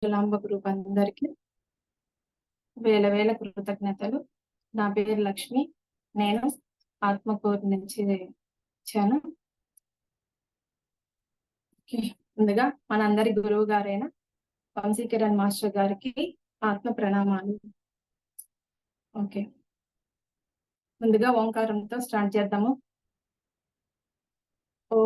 Jogulamba group అందరికి వేల వేల కృతజ్ఞతలు. నా పేరు లక్ష్మి. నేను ఆత్మకూరు నుంచి వచ్చాను. ముందుగా మనందరి గురువు గారైన వంశీకిరణ్ మాస్టర్ గారికి ఆత్మ ప్రణామాలు. ఓకే, ముందుగా ఓంకారంతో స్టార్ట్ చేద్దాము. ఓ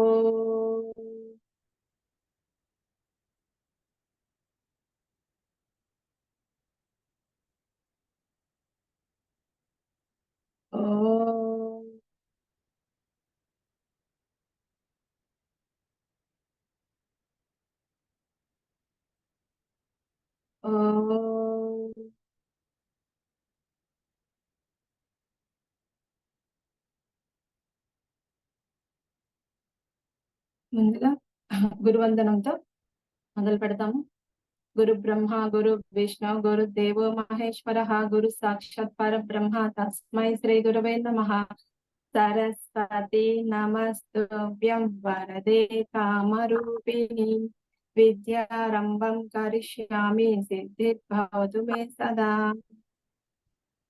ముందుగా గురువందనంతో మొదలు పెడతాము. గురు బ్రహ్మ గురు విష్ణు గురు దేవో మహేశ్వర గురు సాక్షాత్ పరబ్రహ్మ తస్మై శ్రీ గురవే నమః. సరస్వతి నమస్తుభ్యం వరదే కామరూపిణి విద్యారంభం కరిష్యామి సిద్ధిర్భవతు మే సదా.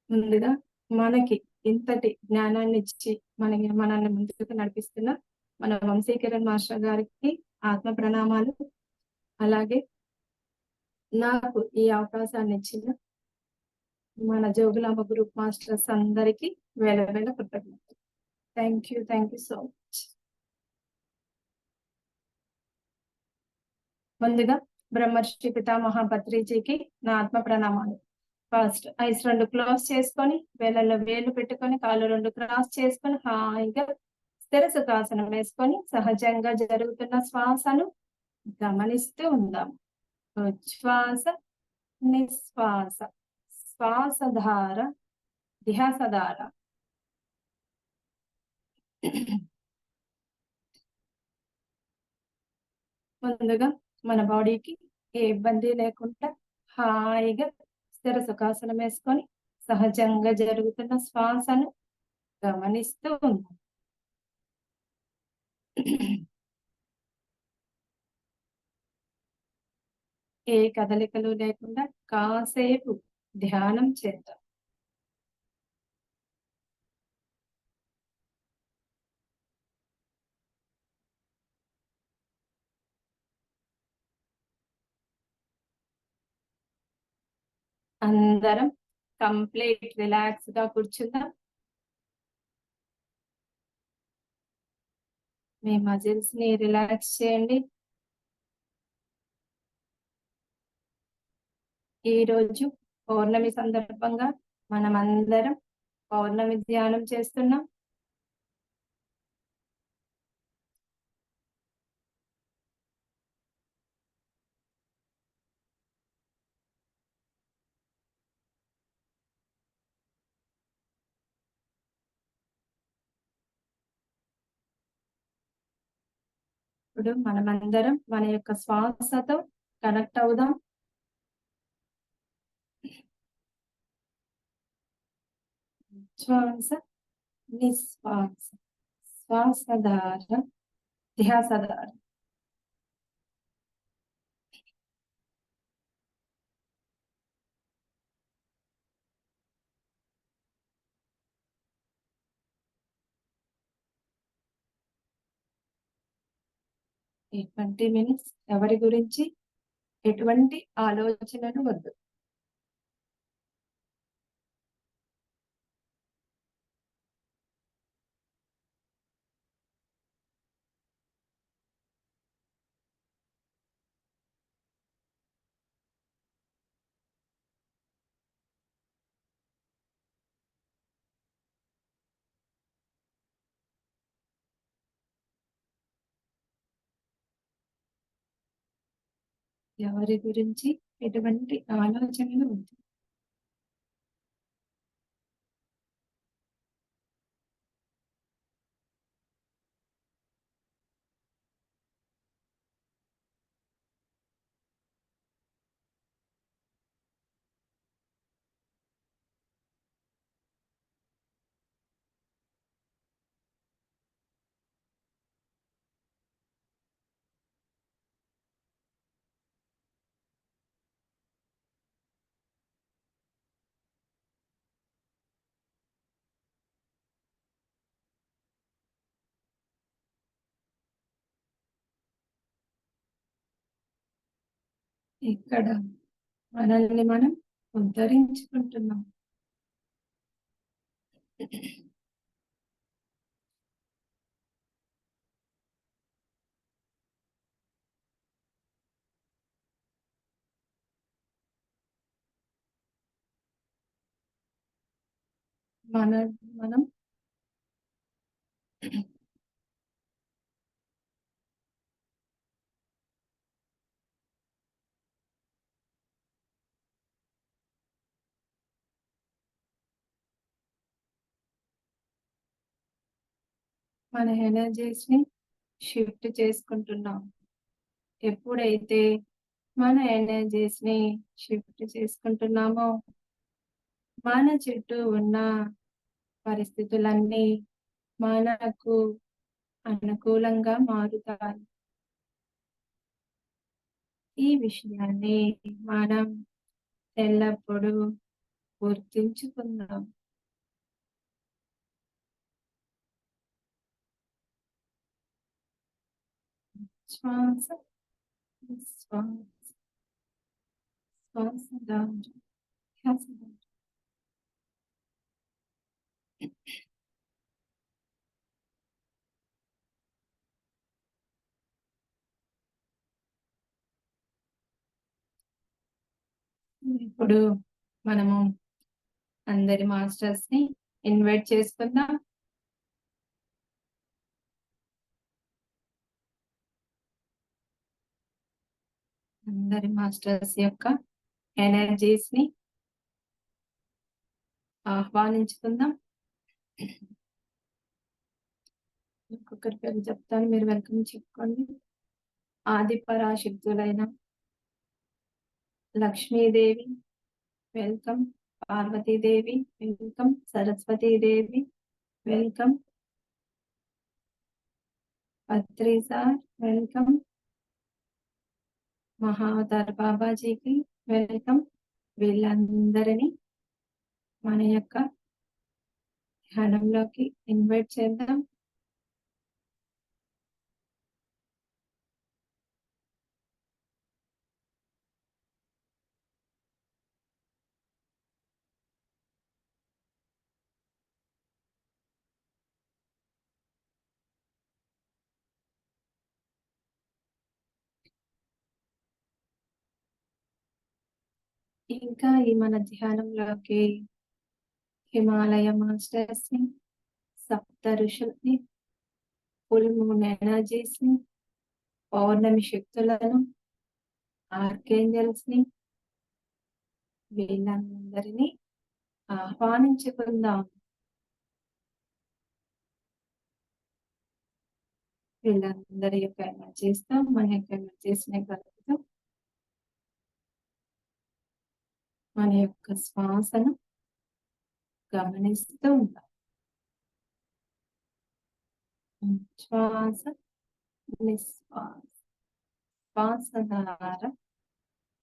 ముందుగా మనకి ఇంతటి జ్ఞానాన్ని ఇచ్చి మనల్ని ముందుకు నడిపిస్తున్న మన వంశీకిరణ్ మాస్టర్ గారికి ఆత్మ ప్రణామాలు. అలాగే నాకు ఈ అవకాశాన్ని ఇచ్చిన మన జోగులాంబ గ్రూప్ మాస్టర్స్ అందరికి వేల వేల కృతజ్ఞతలు. Thank you so much. ముందుగా బ్రహ్మర్షి పితామహ పత్రిజీకి నా ఆత్మ ప్రణామాలు. ఫస్ట్ ఐస్ 2 క్లోజ్ చేసుకొని వేళ్ళల్లో వేలు పెట్టుకొని కాళ్ళు 2 క్రాస్ చేసుకొని హాయిగా స్థిర సుఖాసనం వేసుకొని సహజంగా జరుగుతున్న శ్వాసను గమనిస్తూ ఉందాం. ఉచ్ఛ్వాస నిశ్వాస శ్వాసధార ధ్యాసధార. ముందుగా మన బాడీకి ఏ ఇబ్బంది లేకుండా హాయిగా స్థిర సుఖాసనం వేసుకొని సహజంగా జరుగుతున్న శ్వాసను గమనిస్తూ ఉన్నాం. ఏ కదలికలు లేకుండా కాసేపు ధ్యానం చేద్దాం. అందరం కంప్లీట్ రిలాక్స్ గా కూర్చుందాం. మీ మజిల్స్ ని రిలాక్స్ చేయండి. ఈ రోజు పౌర్ణమి సందర్భంగా మనం అందరం పౌర్ణమి ధ్యానం చేస్తున్నాం. ఇప్పుడు మనమందరం మన యొక్క శ్వాసతో కనెక్ట్ అవుదాం. శ్వాస నిశ్వాస శ్వాసధార ధ్యాసధార. ఈ 20 minutes ఎవరి గురించి ఎటువంటి ఆలోచనలు వద్దు. ఎవరి గురించి ఎటువంటి ఆలోచనలు వద్దు. ఇక్కడ మనల్ని మనం ఉద్ధరించుకుంటున్నాం. మన మనం మన ఎనర్జీస్ ని షిఫ్ట్ చేసుకుంటున్నాం. ఎప్పుడైతే మన ఎనర్జీస్ ని షిఫ్ట్ చేసుకుంటున్నామో మన చుట్టూ ఉన్న పరిస్థితులన్నీ మనకు అనుకూలంగా మారుతాయి. ఈ విషయాన్ని మనం ఎల్లప్పుడూ గుర్తుంచుకుందాం. శ్వాస శ్వాస శ్వాస దారి ధ్యాస దారి. ఇప్పుడు మనము అందరి మాస్టర్స్ ని ఇన్వైట్ చేసుకుందాం. అందరి మాస్టర్స్ యొక్క ఎనర్జీస్ ని ఆహ్వానించుకుందాం. ఒక్కొక్కరి పేరు చెప్తాను, మీరు వెల్కమ్ చెప్పుకోండి. ఆది పరాశక్తులైన Lakshmidevi welcome, Parvatidevi welcome, Saraswatidevi welcome, Patri sir welcome, Mahavatar బాబాజీకి వెల్కమ్. వీళ్ళందరినీ మన యొక్క ధ్యానంలోకి ఇన్వైట్ చేద్దాం. ఇంకా ఈ మన ధ్యానంలోకి హిమాలయ మాస్టర్స్ ని, సప్త ఋషుల్ని, ఫుల్ మూన్ ఎనర్జీస్ ని, పౌర్ణమి శక్తులను, ఆర్కేంజల్స్ ని, వీళ్ళందరినీ ఆహ్వానించుకుందాం. వీళ్ళందరి యొక్క ఎనర్జీస్ తో మన యొక్క ఎనర్జీస్ ని కలుపుతాం. మన యొక్క శ్వాసను గమనిస్తూ ఉంటాం. శ్వాస నిశ్వాస, శ్వాసధార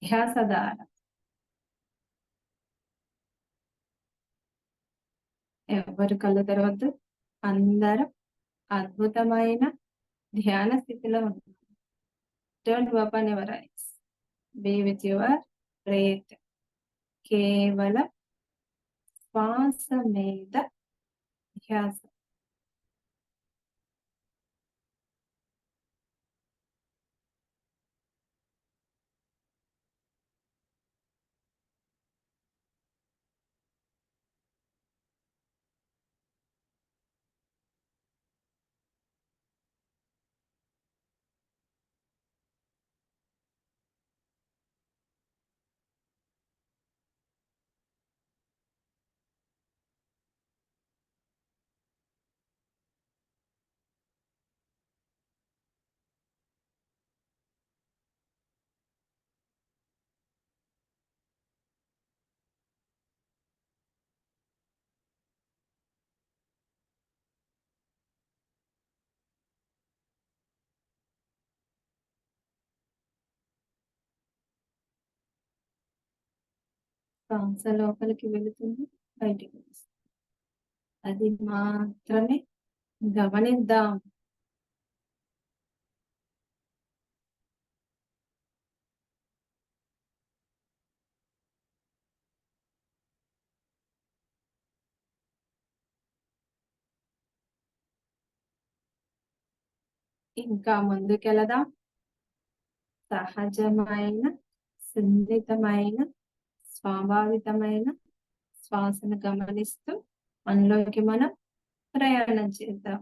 ధ్యాసధార. ఎవరు కళ్ళు తెరవద్దు, అందరం అద్భుతమైన ధ్యాన స్థితిలో ఉన్నాం. Don't open your eyes, be with your breath. కేవలం శ్వాస మీద ధ్యాస. శ్వాస లోపలికి వెళుతుంది, బయటికి వస్తుంది. అది మాత్రమే గమనిద్దాం. ఇంకా ముందుకెళదాం. సహజమైన, సున్నితమైన, స్వాభావికమైన శ్వాసను గమనిస్తూ మనలోకి మనం ప్రయాణం చేద్దాం.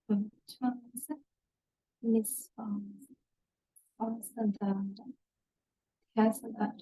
ఉచ్ఛ్వాస, నిశ్వాస, శ్వాస ద్వారా, ధ్యాస ద్వారా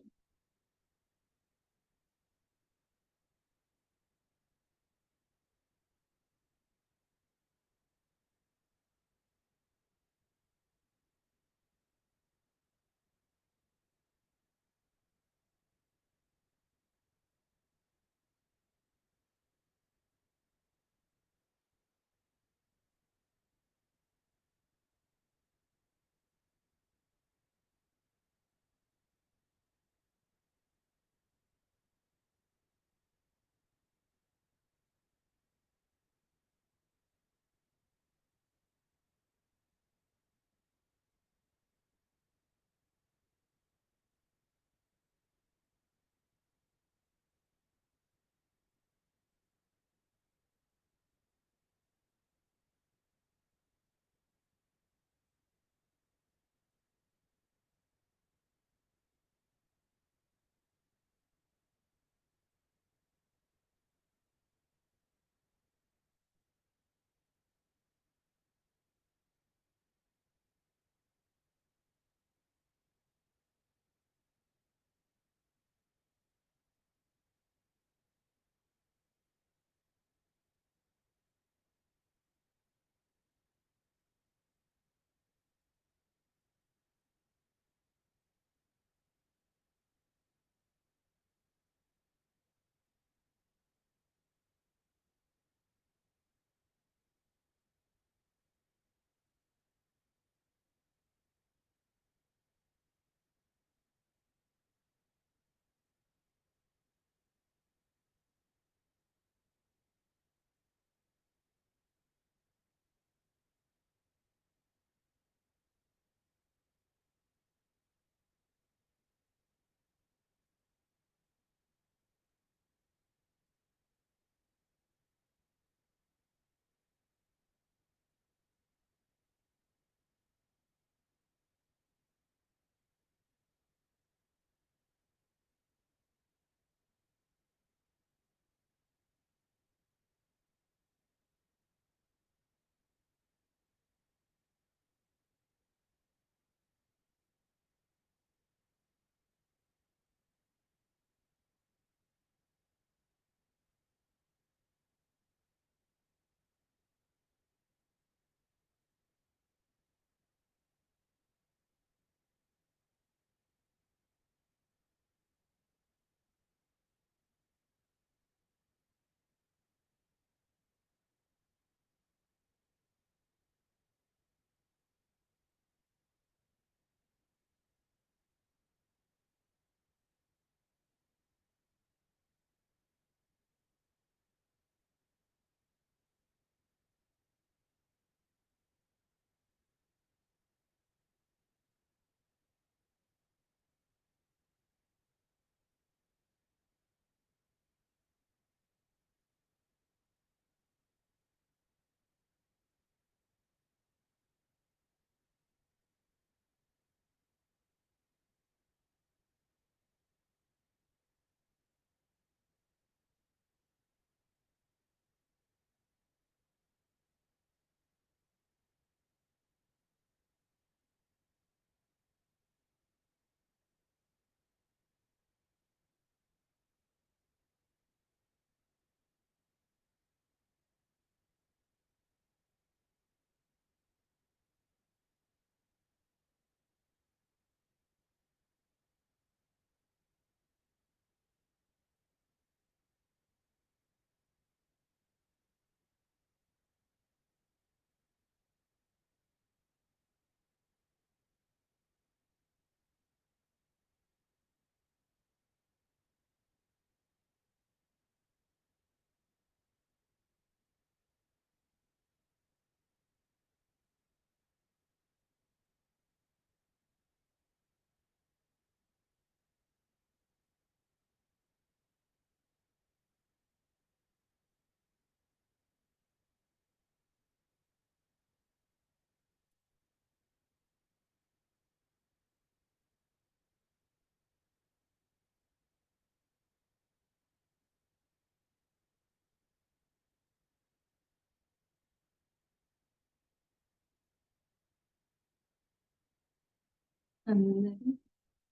అందరూ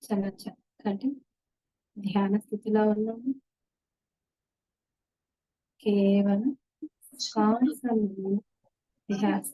చాలా చక్కటి ధ్యాన స్థితిలో ఉన్నాము. కేవలం శ్వాసను ధ్యాస.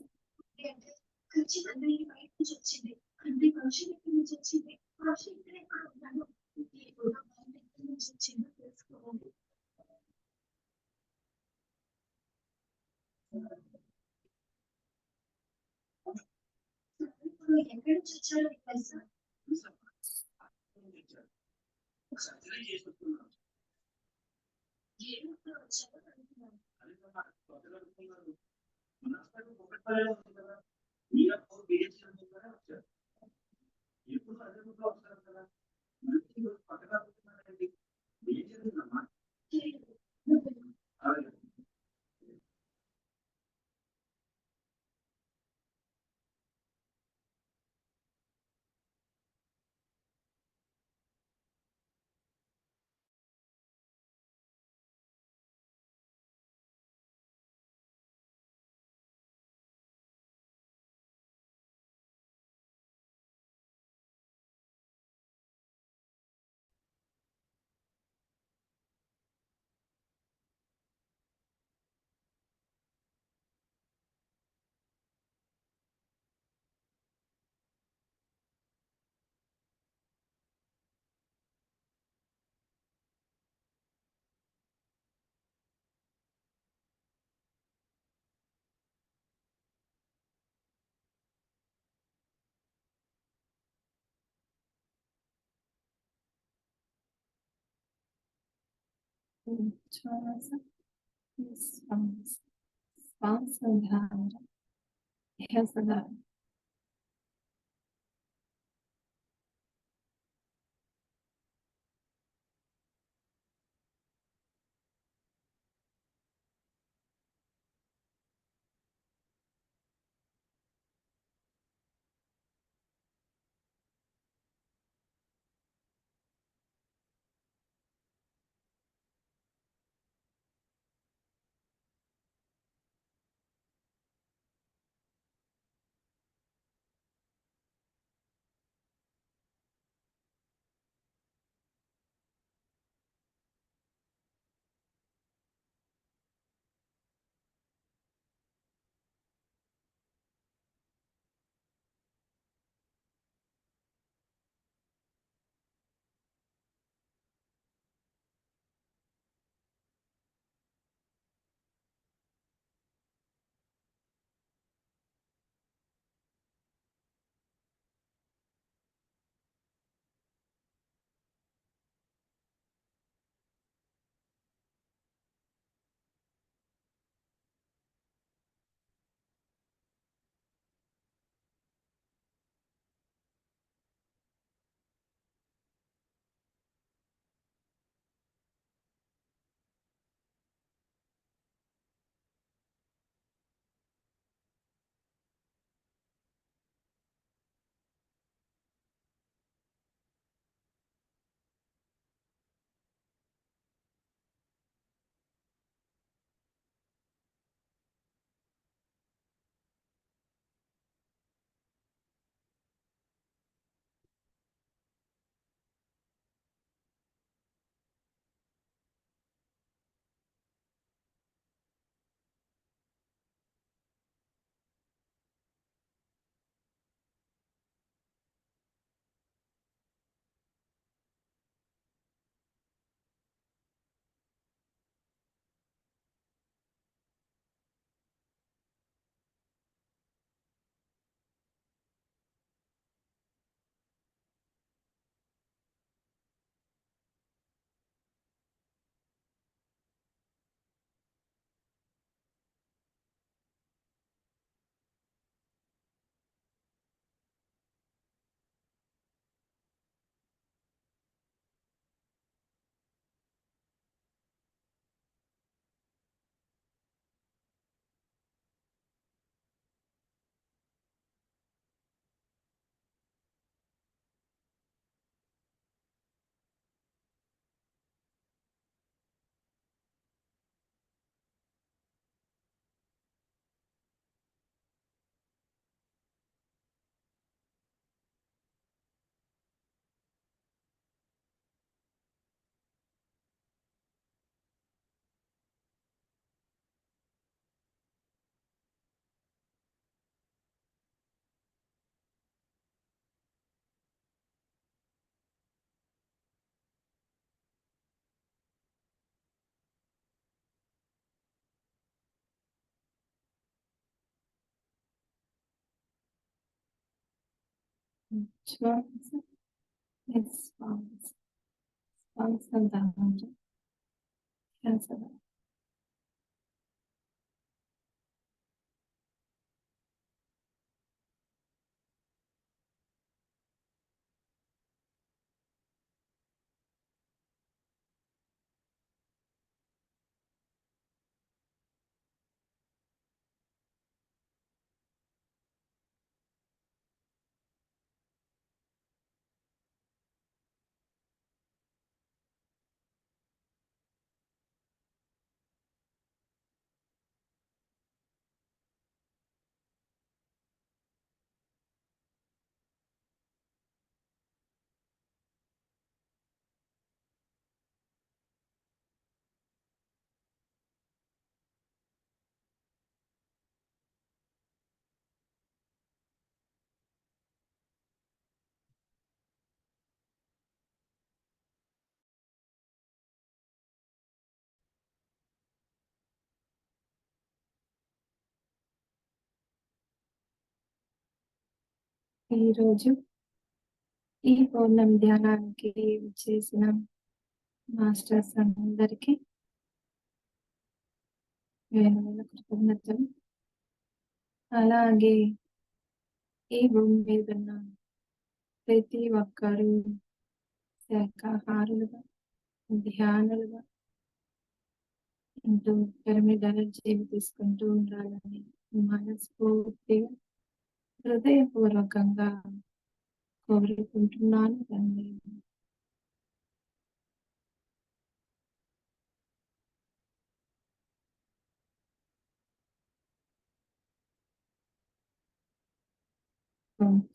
శ్వాస శ్వాస శ్వాసధార ధ్యాసధార. శ్వాస నిశ్వాస శ్వాస ధార శ్వాస ధార. ఈరోజు ఈ పౌర్ణమి ధ్యానానికి చేసిన మాస్టర్స్ అందరికీ వేల కృతజ్ఞతలు. అలాగే ఈ భూమి మీద ఉన్న ప్రతి ఒక్కరూ శాకాహారులుగా ధ్యానులుగా ఉంటూ పిరమిడ్ ఎనర్జీ తీసుకుంటూ ఉండాలని మనస్ఫూర్తిగా హృదయపూర్వకంగా కోరుకుంటున్నాను తండ్రి.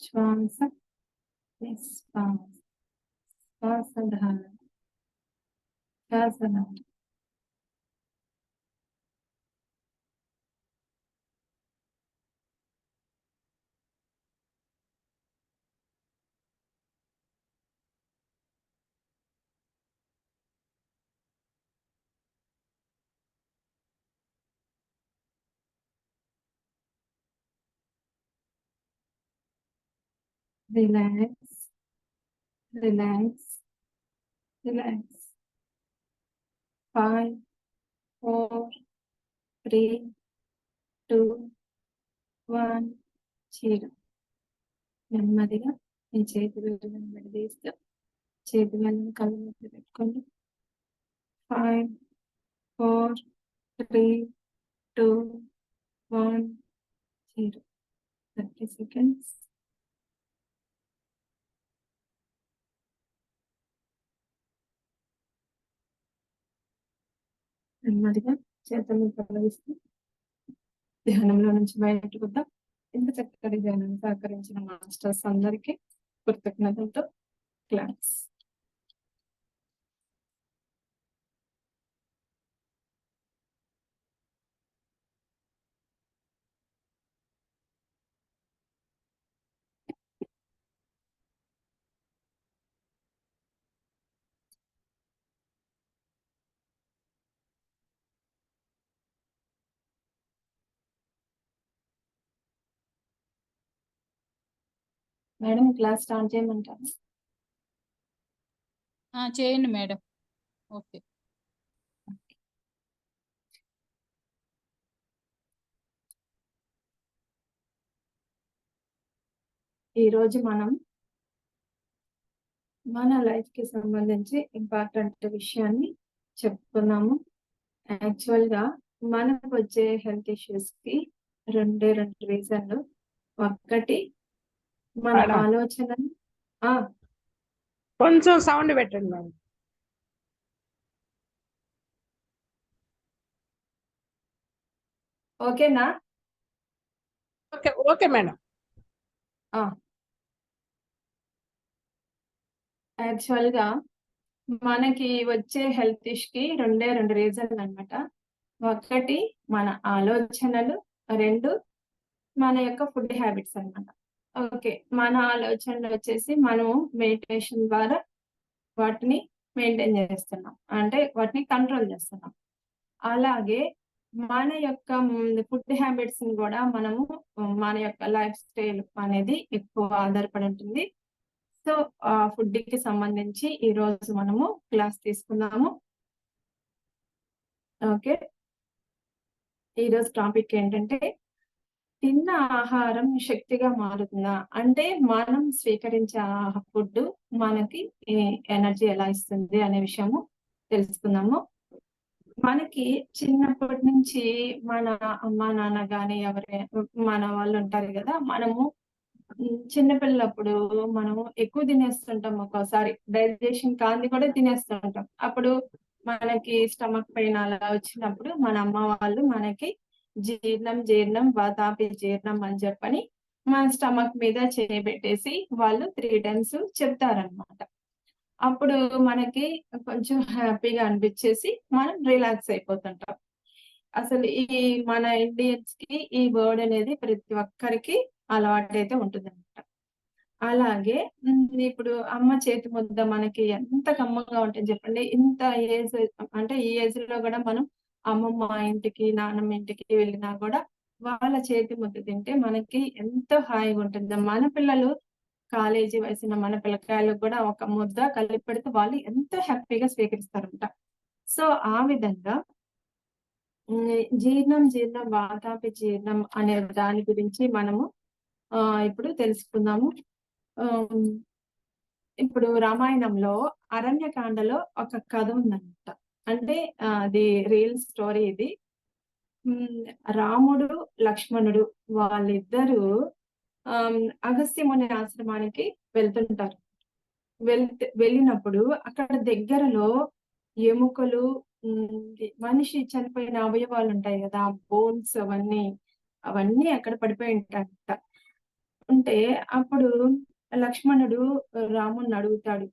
శ్వాస నిశ్వాస శ్వాస ధార శ్వాస ధార. Relax relax relax. 5 4 3 2 1 0. నెమ్మదిగా మీ చేతి వేళ్ళను విడదీస్తూ చేతి వేళ్ళను కళ్ళ మీద పెట్టుకోండి. 5 4 3 2 1 0. 30 seconds. నెమ్మదిగా చేతులను తొలగిస్తూ ధ్యానంలో నుంచి బయటకు వద్దాం. ఇంత చక్కటి ధ్యానం సహకరించిన మాస్టర్స్ అందరికీ కృతజ్ఞతలతో క్లాస్. మేడం క్లాస్ స్టార్ట్ చేయమంటారు? చేయండి మేడం. ఓకే. ఈరోజు మనం మన లైఫ్ కి సంబంధించి ఇంపార్టెంట్ విషయాన్ని చెప్పుకున్నాము. యాక్చువల్ గా మనకు వచ్చే హెల్త్ ఇష్యూస్ కి రెండు రీజన్లు. ఒకటి మన ఆలోచన. కొంచెం సౌండ్ పెట్టండి మేడం. ఓకేనా? Okay okay madam. యాక్చువల్ గా మనకి వచ్చే హెల్త్ ఇష్యూకి రెండు రీజన్లు అన్నమాట. ఒకటి మన ఆలోచనలు, రెండు మన యొక్క ఫుడ్ హ్యాబిట్స్ అన్నమాట. ఓకే, మన ఆలోచనలు వచ్చేసి మనము మెడిటేషన్ ద్వారా వాటిని మెయింటైన్ చేస్తున్నాం, అంటే వాటిని కంట్రోల్ చేస్తున్నాం. అలాగే మన యొక్క ఫుడ్ హ్యాబిట్స్ ని కూడా మనము మన యొక్క లైఫ్ స్టైల్ అనేది ఎక్కువ ఆధారపడి ఉంటుంది. సో ఫుడ్ కి సంబంధించి ఈ రోజు మనము క్లాస్ తీసుకుందాము. ఓకే, ఈ రోజు టాపిక్ ఏంటంటే తిన్న ఆహారం శక్తిగా మారుతుందా, అంటే మనం స్వీకరించే ఫుడ్ మనకి ఎనర్జీ ఎలా ఇస్తుంది అనే విషయము తెలుసుకుందాము. మనకి చిన్నప్పటి నుంచి మన అమ్మ నాన్న గాని మన వాళ్ళు ఉంటారు కదా, మనము చిన్నపిల్లప్పుడు మనము ఎక్కువ తినేస్తుంటాం. ఒక్కోసారి డైజెషన్ కాంది కూడా తినేస్తుంటాం. అప్పుడు మనకి స్టమక్ పెయిన్ అలా వచ్చినప్పుడు మన అమ్మ వాళ్ళు మనకి జీర్ణం వాతాపి జీర్ణం అని చెప్పని మన స్టమక్ మీద చేయబెట్టేసి వాళ్ళు 3 times చెప్తారనమాట. అప్పుడు మనకి కొంచెం హ్యాపీగా అనిపించేసి మనం రిలాక్స్ అయిపోతుంటాం. అసలు ఈ మన ఇండియన్స్ కి ఈ వర్డ్ అనేది ప్రతి ఒక్కరికి అలవాటైతే ఉంటుందన్నమాట. అలాగే ఇప్పుడు అమ్మ చేతి ముద్ద మనకి ఎంత కమ్మగా ఉంటుంది చెప్పండి. ఇంత ఏజ్, అంటే ఈ ఏజ్ లో కూడా మనం అమ్మమ్మ ఇంటికి నాన్నమ్మ ఇంటికి వెళ్ళినా కూడా వాళ్ళ చేతి ముద్ద తింటే మనకి ఎంతో హాయిగా ఉంటుంది. మన పిల్లలు కాలేజీ వయసున్న మన పిల్లకాయలకు కూడా ఒక ముద్ద కలిపి పెడితే వాళ్ళు ఎంతో హ్యాపీగా స్వీకరిస్తారంట. సో ఆ విధంగా జీర్ణం వాతాపి జీర్ణం అనే దాని గురించి మనము ఇప్పుడు తెలుసుకుందాము. ఇప్పుడు రామాయణంలో అరణ్యకాండలో ఒక కథ ఉందన్నమాట. అంటే అది రియల్ స్టోరీ ఇది. రాముడు లక్ష్మణుడు వాళ్ళిద్దరూ అగస్త్య ముని ఆశ్రమానికి వెళ్తుంటారు. వెళ్ళినప్పుడు అక్కడ దగ్గరలో ఎముకలు, మనిషి చనిపోయిన అవయవాలు ఉంటాయి కదా, బోన్స్ అవన్నీ అక్కడ పడిపోయి ఉంటాయంట. ఉంటే అప్పుడు లక్ష్మణుడు రాముడిని అడుగుతాడు,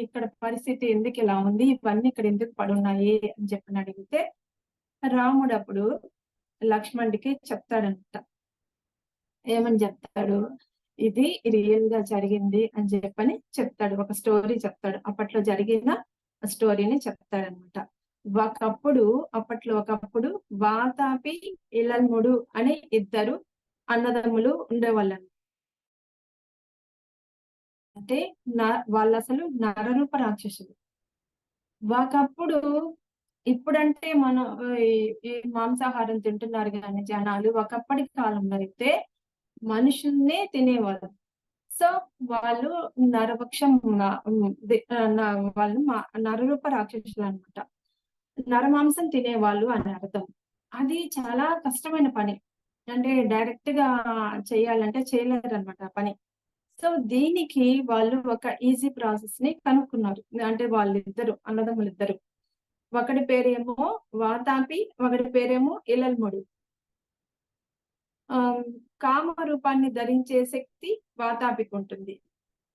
ఇక్కడ పరిస్థితి ఎందుకు ఇలా ఉంది, ఇవన్నీ ఇక్కడ ఎందుకు పడున్నాయి అని చెప్పని అడిగితే రాముడు అప్పుడు లక్ష్మణుడికి చెప్తాడంట. ఏమని చెప్తాడు, ఇది రియల్ గా జరిగింది అని చెప్పని చెప్తాడు. ఒక స్టోరీ చెప్తాడు, అప్పట్లో జరిగిన స్టోరీని చెప్తాడనమాట. ఒకప్పుడు వాతాపి ఇలల్ముడు అనే ఇద్దరు అన్నదమ్ములు ఉండేవాళ్ళని. అంటే వాళ్ళు అసలు నరరూప రాక్షసులు. ఒకప్పుడు, ఇప్పుడంటే మనం ఈ మాంసాహారం తింటున్నారు కానీ జనాలు, ఒకప్పటి కాలంలో అయితే మనుషుల్నే తినేవాళ్ళు. సో వాళ్ళు వాళ్ళు నరరూప రాక్షసులు అనమాట. నరమాంసం తినేవాళ్ళు అని అర్థం. అది చాలా కష్టమైన పని, అంటే డైరెక్ట్ గా చేయాలంటే చేయలేరు అనమాట ఆ పని. సో దీనికి వాళ్ళు ఒక ఈజీ ప్రాసెస్ ని కనుక్కున్నారు. అంటే వాళ్ళిద్దరు అన్నదమ్ములిద్దరు, ఒకటి పేరేమో వాతాపి, ఒకటి పేరేమో ఇలల్ముడు. కామ రూపాన్ని ధరించే శక్తి వాతాపికి ఉంటుంది.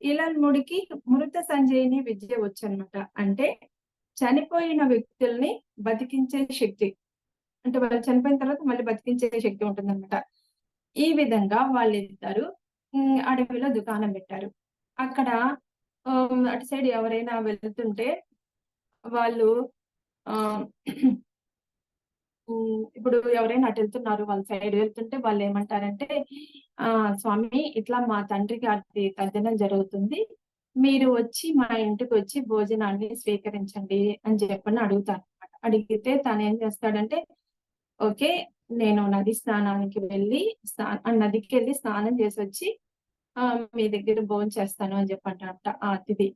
ఇలల్ముడికి మృత సంజయిని విద్య వచ్చనమాట. అంటే చనిపోయిన వ్యక్తుల్ని బతికించే శక్తి, అంటే వాళ్ళు చనిపోయిన తర్వాత మళ్ళీ బతికించే శక్తి ఉంటుందన్నమాట. ఈ విధంగా వాళ్ళిద్దరు అడవిలో దుకాణం పెట్టారు. అక్కడ అటు సైడ్ ఎవరైనా వెళ్తుంటే వాళ్ళు ఇప్పుడు ఎవరైనా అటు వెళ్తున్నారు, వాళ్ళ సైడ్ వెళ్తుంటే వాళ్ళు ఏమంటారంటే, స్వామి ఇట్లా మా తండ్రి గారి తద్దినం జరుగుతుంది, మీరు వచ్చి మా ఇంటికి వచ్చి భోజనాన్ని స్వీకరించండి అని చెప్పని అడుగుతారు అనమాట. అడిగితే తను ఏం చేస్తాడంటే, ఓకే నేను నది స్నానానికి వెళ్ళి నదికి వెళ్ళి స్నానం చేసి వచ్చి మీ దగ్గర భోజనం చేస్తాను అని చెప్పంటారట. ఆ అతిథి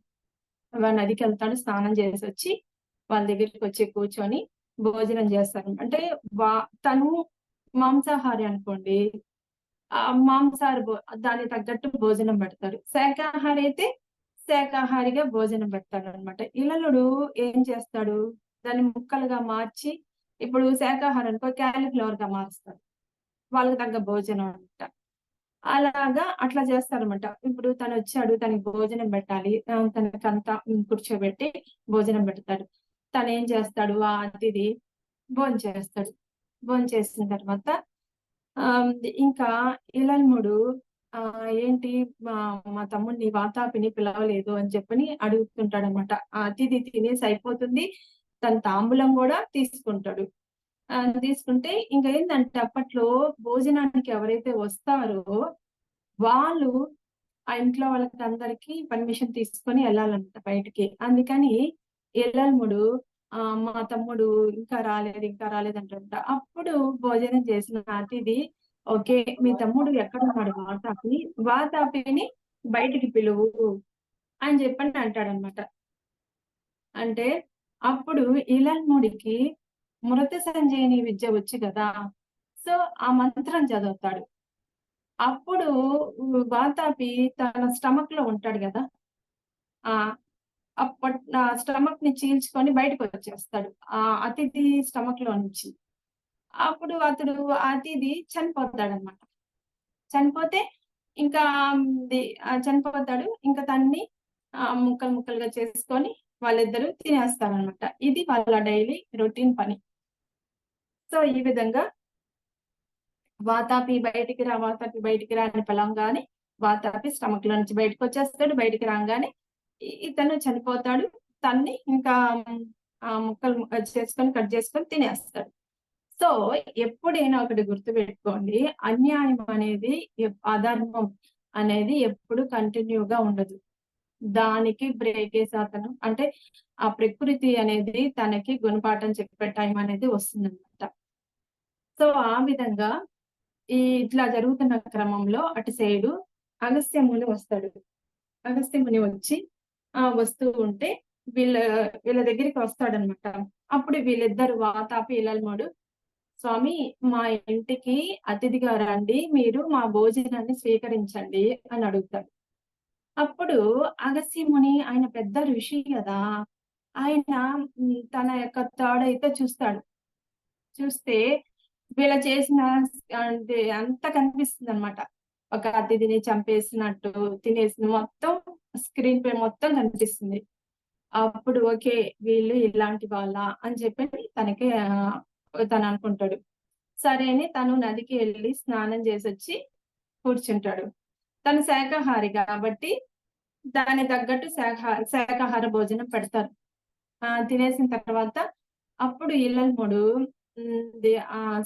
నదికి వెళ్తాడు, స్నానం చేసి వచ్చి వాళ్ళ దగ్గరికి వచ్చి కూర్చొని భోజనం చేస్తారు. అంటే తను మాంసాహారి అనుకోండి, దానికి తగ్గట్టు భోజనం పెడతారు. శాకాహారి అయితే శాకాహారిగా భోజనం పెడతాడు అనమాట. ఇలలుడు ఏం చేస్తాడు, దాన్ని ముక్కలుగా మార్చి, ఇప్పుడు శాకాహారం అనుకో క్యాలీఫ్లవర్ గా మారుస్తాడు, వాళ్ళకి తగ్గ భోజనం అనమాట. అలాగా అట్లా చేస్తారనమాట. ఇప్పుడు తను వచ్చాడు, తనకి భోజనం పెట్టాలి, తనకంతా కూర్చోబెట్టి భోజనం పెడతాడు. తను ఏం చేస్తాడు, ఆ అతిథి భోజనం చేసిన తర్వాత ఇంకా ఇలల్ముడు ఏంటి మా తమ్ముడిని వాతాపిని పిలవలేదు అని చెప్పని అడుగుతుంటాడు అనమాట. ఆ అతిథి తినేసి అయిపోతుంది, తన తాంబూలం కూడా తీసుకుంటాడు. తీసుకుంటే ఇంక ఏందంటే అప్పట్లో భోజనానికి ఎవరైతే వస్తారో వాళ్ళు ఆ ఇంట్లో వాళ్ళకి అందరికి పర్మిషన్ తీసుకొని వెళ్ళాలంట బయటికి. అందుకని ఎల్లల్లుడు మా తమ్ముడు ఇంకా రాలేదంటంట. అప్పుడు భోజనం చేసిన అతిథి ఓకే. మీ తమ్ముడు ఎక్కడున్నాడు వాతాపిని బయటికి పిలువు అని చెప్పని అంటాడనమాట. అంటే అప్పుడు ఇలల్ముడికి మృత సంజీవిని విద్య వచ్చు కదా! సో, ఆ మంత్రం చదువుతాడు. అప్పుడు వాతాపి తన స్టమక్‌లో ఉంటాడు గదా! ఆహ్, స్టమక్‌ని చీల్చుకొని బయటకొచ్చేస్తాడు. అతిథి స్టమక్‌లో నుంచి. అప్పుడు అతిథి చనిపోతాడనమాట. చనిపోతే ఇంకా చనిపోతాడు. ఇంకా తనని ముక్కలు ముక్కలుగా చేసుకొని వాళ్ళిద్దరూ తినేస్తారనమాట. ఇది వాళ్ళ డైలీ రొటీన్ పని. సో, ఈ విధంగా వాతాపి బయటికి రా అని పిలవంగానే వాతాపి స్టమక్‌లో నుంచి బయటకొచ్చేస్తాడు. బయటికి రాంగానే ఇతను చనిపోతాడు. తన్ని ఇంకా ముక్కలు కట్ చేసుకొని తినేస్తాడు. సో, ఎప్పుడైనా ఒకటి గుర్తుపెట్టుకోండి. అన్యాయం అనేది అధర్మం అనేది ఎప్పుడు కంటిన్యూగా ఉండదు. దానికి బ్రేకేసి అతను అంటే ఆ ప్రకృతి అనేది తనకి గుణపాఠం చెప్పే టైం అనేది వస్తుందన్నమాట. సో, ఆ విధంగా ఇట్లా జరుగుతున్న క్రమంలో అటు సైడు అగస్త్యముని వస్తాడు. అగస్త్యముని వచ్చి వస్తూ ఉంటే వీళ్ళ దగ్గరికి వస్తాడనమాట. అప్పుడు వీళ్ళిద్దరు వాతాపి, ఇలల్ముడు స్వామి మా ఇంటికి అతిథిగా రండి. మీరు మా భోజనాన్ని స్వీకరించండి అని అడుగుతాడు. అప్పుడు అగస్త్యముని ఆయన పెద్ద ఋషి గదా! ఆయన తన యొక్క థర్డ్ ఐతో చూస్తాడు. చూస్తే వీళ్ళు చేసిన అంటే అంతా కనిపిస్తుందనమాట. ఒక అతిథిని చంపేసినట్టు, తినేసిన మొత్తం స్క్రీన్ పై మొత్తం కనిపిస్తుంది. అప్పుడు ఓకే. వీళ్ళు ఇలాంటి వాళ్ళా అని చెప్పని తను అనుకుంటాడు. సరే అని తను నదికి ఎళ్లి స్నానం చేసొచ్చి కూర్చుంటాడు. తను శాకాహారి కాబట్టి దానికి తగ్గట్టు శాకాహార భోజనం పెడతారు. తినేసిన తర్వాత అప్పుడు ఇలల్ముడు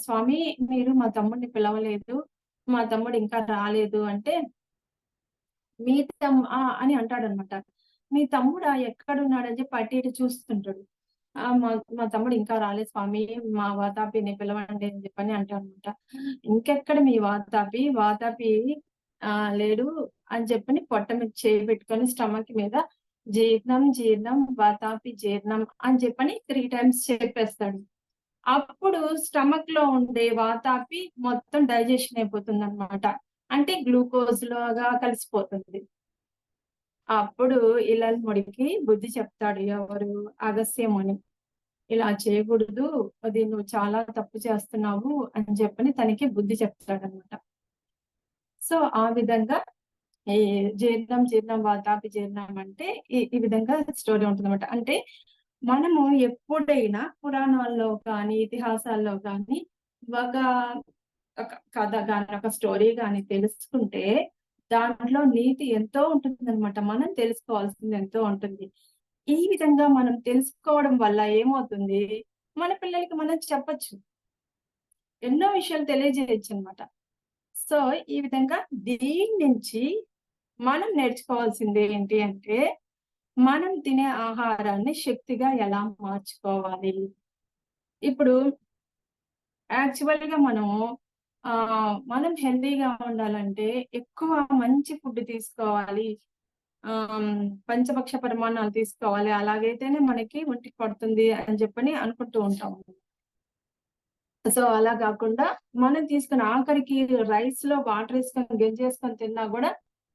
స్వామి మీరు మా తమ్ముడిని పిలవలేదు. మా తమ్ముడు ఇంకా రాలేదు అంటే అని అంటాడనమాట. మీ తమ్ముడా ఎక్కడున్నాడని చెప్పి అటు ఇటు చూస్తుంటాడు. మా మా తమ్ముడు ఇంకా రాలేదు స్వామి. మా వాతాపిని పిలవండి అని చెప్పని అంటాడనమాట. ఇంకెక్కడ మీ వాతాపి లేడు అని చెప్పని పొట్ట మీద చేయి పెట్టుకొని స్టమక్ మీద జీర్ణం వాతాపి జీర్ణం అని చెప్పని 3 టైమ్స్ చెప్పేస్తాడు. అప్పుడు స్టమక్‌లో ఉండే వాతాపి మొత్తం డైజెషన్ అయిపోతుందన్నమాట. అంటే గ్లూకోజ్ లాగా కలిసిపోతుంది. అప్పుడు ఇలల్ముడికి బుద్ధి చెప్తాడు ఎవరు? అగస్త్యముని. ఇలా చేయకూడదు. అది నువ్వు చాలా తప్పు చేస్తున్నావు అని చెప్పని తనకి బుద్ధి చెప్తాడన్నమాట. సో, ఆ విధంగా ఈ జీర్ణం వాతాపి జీర్ణం అంటే ఈ విధంగా స్టోరీ ఉంటుందన్నమాట. అంటే మనము ఎప్పుడైనా పురాణాల్లో కానీ, ఇతిహాసాల్లో గానీ ఒక ఒక కథ గాని, ఒక స్టోరీ గాని తెలుసుకుంటే దాంట్లో నీతి ఎంతో ఉంటుందన్నమాట. మనం తెలుసుకోవాల్సింది ఎంతో ఉంటుంది. ఈ విధంగా మనం తెలుసుకోవడం వల్ల ఏమవుతుంది? మన పిల్లలకి మనం చెప్పొచ్చు. ఎన్నో విషయాలు తెలియజేయొచ్చన్నమాట. సో, ఈ విధంగా దీని నుంచి మనం నేర్చుకోవాల్సింది ఏంటి అంటే, మనం తినే ఆహారాన్ని శక్తిగా ఎలా మార్చుకోవాలి? ఇప్పుడు యాక్చువల్‌గా మనం హెల్తీగా ఉండాలంటే ఎక్కువ మంచి ఫుడ్ తీసుకోవాలి. పంచభక్ష పరిమాణాలు తీసుకోవాలి. అలాగైతేనే మనకి ఒంటికి పడుతుంది అని చెప్పని అనుకుంటూ ఉంటాం. సో, అలా గాకుండా మనం తీసుకున్న ఆఖరికి రైస్‌లో వాటరేసుకొని గెంజేసుకొని తిన్నా గూడా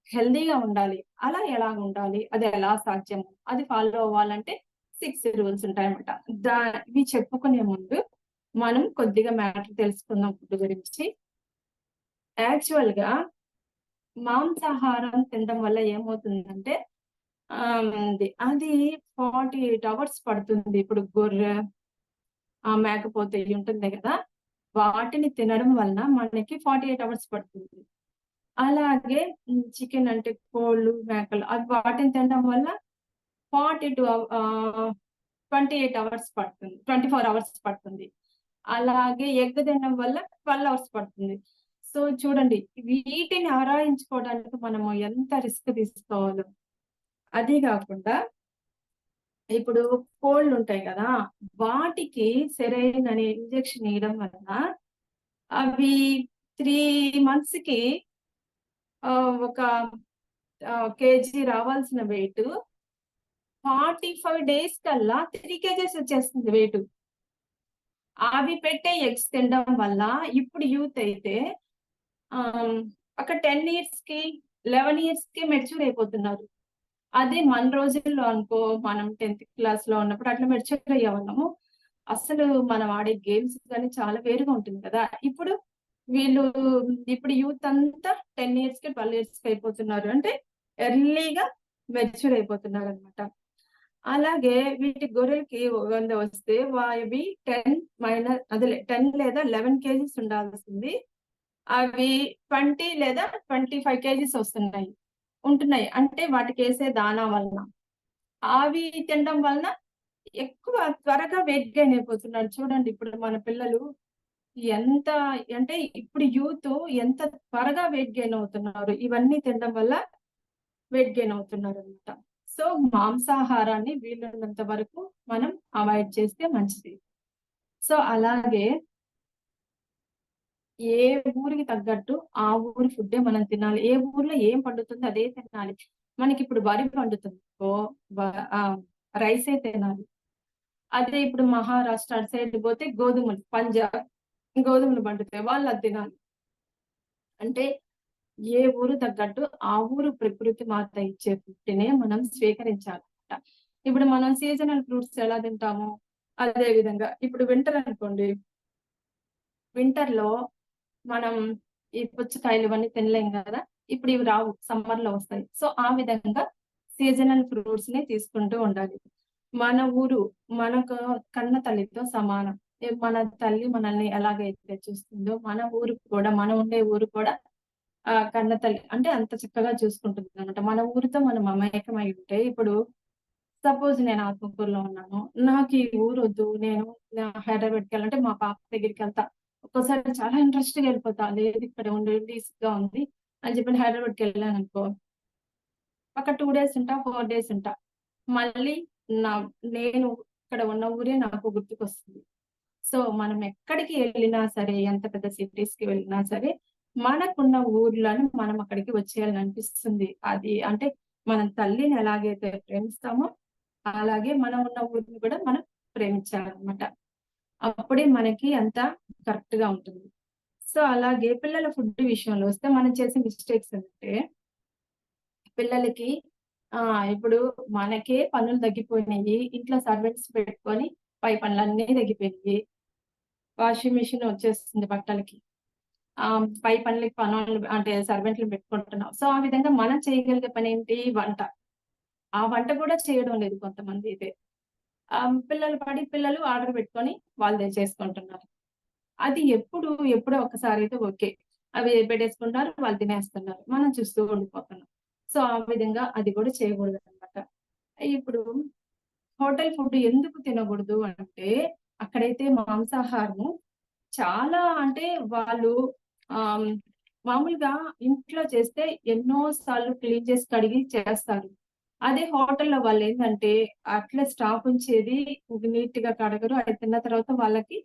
హెల్తీగా ఉండాలి. అలా ఎలాగుండాలి? అది ఎలా సాధ్యం? అది ఫాలో అవ్వాలంటే 6 రూల్స్ ఉంటాయన్నమాట. ఇవి చెప్పుకునే ముందు మనం కొద్దిగా మ్యాటర్ తెలుసుకుందాం ఫుడ్ గురించి. యాక్చువల్‌గా మాంసాహారం తినడం వల్ల ఏమవుతుందంటే అది 48 అవర్స్ పడుతుంది. ఇప్పుడు గొర్రె, మేకపోతే ఇయి ఉంటుంది గదా! వాటిని తినడం వలన మనకి 48 అవర్స్ పడుతుంది. అలాగే చికెన్ అంటే కోళ్ళు, మేకలు వాటిని తినడం వల్ల 28 అవర్స్ పడుతుంది. 24 అవర్స్ పడుతుంది. అలాగే ఎగ్ తినడం వల్ల 12 అవర్స్ పడుతుంది. సో చూడండి, వీటిని ఆరాయించుకోవడానికి మనము ఎంత రిస్క్ తీసుకోవాలో. అదీ గాకుండా ఇప్పుడు కోళ్ళుంటాయి గదా! వాటికి సెరైన్ అనే ఇంజెక్షన్ ఇయడం వల్ల అవి 3 మంత్స్‌కి ఒక కేజీ రావాల్సిన వెయిట్ 45 డేస్ కల్లా 3 కేజెస్ వచ్చేస్తుంది వెయిట్. అవి పెట్టే ఎగ్స్ తినడం వల్ల ఇప్పుడు యూత్ అయితే ఆహ్, ఒక 10 ఇయర్స్‌కి, 11 ఇయర్స్‌కి మెచ్యూర్ అయిపోతున్నారు. అదే మన రోజుల్లో అనుకో మనం 10థ్ క్లాస్‌లో ఉన్నప్పుడు అట్లా మెచ్యూర్ అయ్యేవాళ్ళము. అసలు మనం ఆడే గేమ్స్ గాని చాలా వేరుగా ఉంటుంది కదా! వీళ్ళు ఇప్పుడు యూత్ అంతా 10 ఇయర్స్‌కి, 12 ఇయర్స్‌కి అయిపోతున్నారు. అంటే ఎర్లీగా మెచ్యూర్ అయిపోతున్నారనమాట. అలాగే వీటి గొర్రెలకి 100 వస్తే అవి 10 లేదా 11 కేజీస్ ఉండాల్సింది. అవి 20 లేదా 25 కేజీస్ ఉంటున్నాయి. అంటే వాటికేసే దానా వలన. అవి తినడం వలన ఎక్కువ త్వరగా వెయిట్ గెయిన్ అయిపోతున్నారు. చూడండి ఇప్పుడు మన పిల్లలు ఎంత అంటే ఇప్పుడు యూత్ ఎంత త్వరగా వెయిట్ గెయిన్ అవుతున్నారు. ఇవన్నీ తినడం వల్ల వెయిట్ గెయిన్ అవుతున్నారనమాట. సో మాంసాహారాన్ని వీలున్నంత వరకు మనం అవాయిడ్ చేస్తే మంచిది. సో అలాగే ఏ ఊరికి తగ్గట్టు ఆ ఊరి ఫుడ్డే మనం తినాలి. ఏ ఊర్లో ఏం పండుతుందో అదే తినాలి. మనకిప్పుడు వరి పండుతుందనుకో వ ఆహ్, రైసే తినాలి. అదే ఇప్పుడు మహారాష్ట్ర అటు సైడ్ పోతే గోధుమలు, పంజాబ్ గోధుమలు పండుతాయి. వాళ్ళు అది తినాలి. అంటే ఏ ఊరు తగ్గట్టు ఆ ఊరు ప్రకృతి మాత ఇచ్చే ఫుడ్‌నే మనం స్వీకరించాలన్నమాట. ఇప్పుడు మనం సీజనల్ ఫ్రూట్స్ ఎలా తింటాము? అదే విధంగా ఇప్పుడు వింటర్ అనుకోండి. వింటర్‌లో మనం ఈ పుచ్చకాయలు ఇవన్నీ తినలేం గదా! ఇప్పుడు ఇవి రావు. సమ్మర్‌లో వస్తాయి. సో, ఆ విధంగా సీజనల్ ఫ్రూట్స్‌ని తీసుకుంటూ ఉండాలి. మన ఊరు మనకు కన్న తల్లితో సమానం. మన తల్లి మనల్ని ఎలాగైతే చూస్తుందో, మనం ఉండే ఊరు కూడా కన్న తల్లి అంటే అంత చక్కగా చూసుకుంటుందనమాట. మన ఊరితో మనం మమేకమై ఉంటే ఇప్పుడు సపోజ్ నేను ఆత్మకూరులో ఉన్నాను. నాకు ఈ ఊరొద్దు. నేను హైదరాబాద్‌కెళ్ళాలంటే మా పాప దగ్గరికెళ్తా. ఒక్కోసారి చాలా ఇంట్రెస్ట్‌గా ఎళ్ళిపోతా. లేదు ఇక్కడ ఉండి విసుగ్గా ఉంది అని చెప్పి హైదరాబాద్‌కెళ్ళాననుకో, ఒక 2 డేస్ ఉంటా, 4 డేస్ ఉంటా. మళ్ళీ నా నేను ఇక్కడ ఉన్న ఊరే నాకు గుర్తుకొస్తుంది. సో, మనం ఎక్కడికి ఎళ్ళినా సరే, ఎంత పెద్ద సిటీస్‌కి వెళ్ళినా సరే, మనకున్న ఊర్లను మనం అక్కడికి వచ్చేయాలని అనిపిస్తుంది. అది అంటే మనం తల్లిని ఎలాగైతే ప్రేమిస్తామో, అలాగే మనం ఉన్న ఊరిని కూడా మనం ప్రేమించాలన్నమాట. అప్పుడే మనకి అంతా కరెక్ట్‌గా ఉంటుంది. సో, అలాగే పిల్లల ఫుడ్ విషయంలో వస్తే మనం చేసే మిస్టేక్స్ ఏంటంటే, పిల్లలకి ఇప్పుడు మనకే పనులు తగ్గిపోయినాయి. ఇంట్లో సర్వెంట్స్ పెట్టుకొని పై పనులన్నీ తగ్గిపోయినాయి. వాషింగ్ మిషన్ వచ్చేస్తుంది బట్టలకి. పై పనులకి పనోళ్ళు అంటే సర్వెంట్‌లని పెట్టుకుంటున్నాం. సో, ఆ విధంగా మనం చేయగలిగే పనేంటి? వంట. ఆ వంట కూడా చేయడం లేదు కొంతమందైతే. పిల్లలు ఆర్డర్ పెట్టుకొని వాళ్ళదే చేసుకుంటున్నారు. అది ఎప్పుడో ఒకసారి అయితే ఓకే. అవి పెట్టేసుకుంటారు. వాళ్ళు తినేస్తున్నారు. మనం చూస్తూ ఉండిపోతున్నాం. సో, ఆ విధంగా అది కూడా చేయకూడదనమాట. ఇప్పుడు హోటల్ ఫుడ్ ఎందుకు తినకూడదు అంటే, అక్కడైతే మాంసాహారము చాలా అంటే వాళ్ళు ఆహ్, మామూలుగా ఇంట్లో చేస్తే ఎన్నో సార్లు క్లీన్ చేసి కడిగి చేస్తారు. అదే హోటల్‌లో వాళ్ళేందంటే అట్లే స్టాక్ ఉంచేది నీట్‌గా కడగరు. అది తిన్న తర్వాత వాళ్ళకి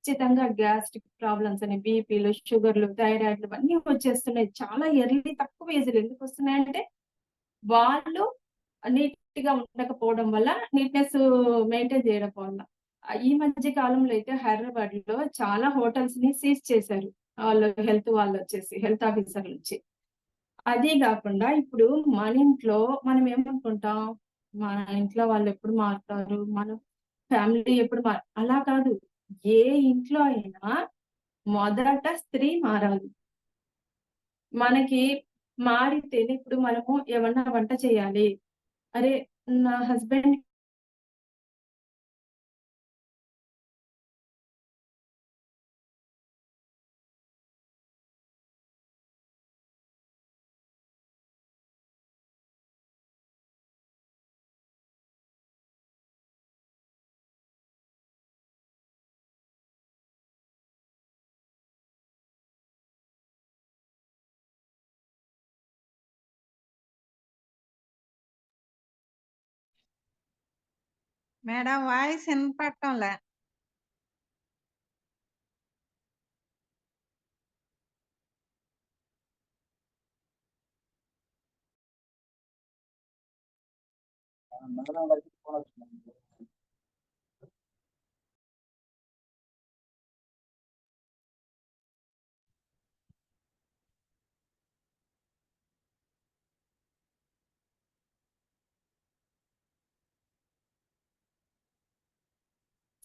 ఖచ్చితంగా గ్యాస్ట్రిక్ ప్రాబ్లమ్స్ అని బీపీలు, షుగర్‌లు, థైరాయిడ్‌లు ఇవన్నీ వచ్చేస్తున్నాయి. చాలా తక్కువ ఏజ్‌లో ఎందుకొస్తున్నాయంటే వాళ్ళు నీట్‌గా ఉండకపోవడం వల్ల, నీట్‌నెస్ మెయింటైన్ చేయడం వల్ల. ఈ మధ్య కాలంలో అయితే హైదరాబాద్‌లో చాలా హోటల్స్‌ని సీజ్ చేశారు. హెల్త్ ఆఫీసర్‌లొచ్చి. అదీ గాకుండా ఇప్పుడు మన ఇంట్లో మనం ఏమనుకుంటాం, మన ఇంట్లో వాళ్ళెప్పుడు మారుతారు, మన ఫ్యామిలీ ఎప్పుడు అలా కాదు. ఏ ఇంట్లో అయినా మొదట స్త్రీ మారాలి. మనకి మారితేనే ఇప్పుడు మనము ఏమన్నా వంట చేయాలి. అరే! నా హస్బెండ్ మేడం వాయిస్ వినపడటంలే.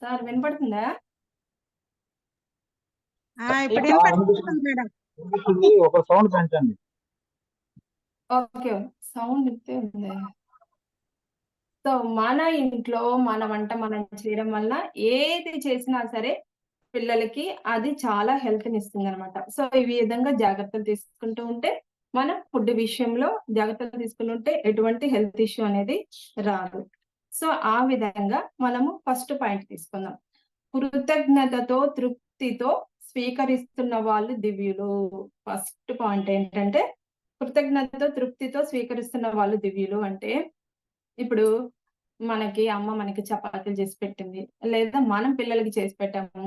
సార్ వినపడుతుందా? ఇప్పుడు వినపడుతుంది మేడం. ఒక సౌండ్ పెంచండి. ఓకే, సౌండ్ ఇంతే ఉంది. సో మన ఇంట్లో మన వంట మనం చేయడం వల్ల ఏది చేసినా సరే పిల్లలకి అది చాలా హెల్త్ ని ఇస్తుంది అనమాట. సో ఈ విధంగా జాగ్రత్తలు తీసుకుంటూ ఉంటే మనం ఫుడ్ విషయంలో జాగ్రత్తలు తీసుకుంటుంటే ఎటువంటి హెల్త్ ఇష్యూ అనేది రాదు. సో ఆ విధంగా మనము ఫస్ట్ పాయింట్ తీసుకుందాం. కృతజ్ఞతతో తృప్తితో స్వీకరిస్తున్న వాళ్ళు దివ్యులు. ఫస్ట్ పాయింట్ ఏంటంటే కృతజ్ఞతతో తృప్తితో స్వీకరిస్తున్న వాళ్ళు దివ్యులు అంటే ఇప్పుడు మనకి అమ్మ మనకి చపాతీలు చేసి పెట్టింది, లేదా మనం పిల్లలకి చేసి పెట్టాము.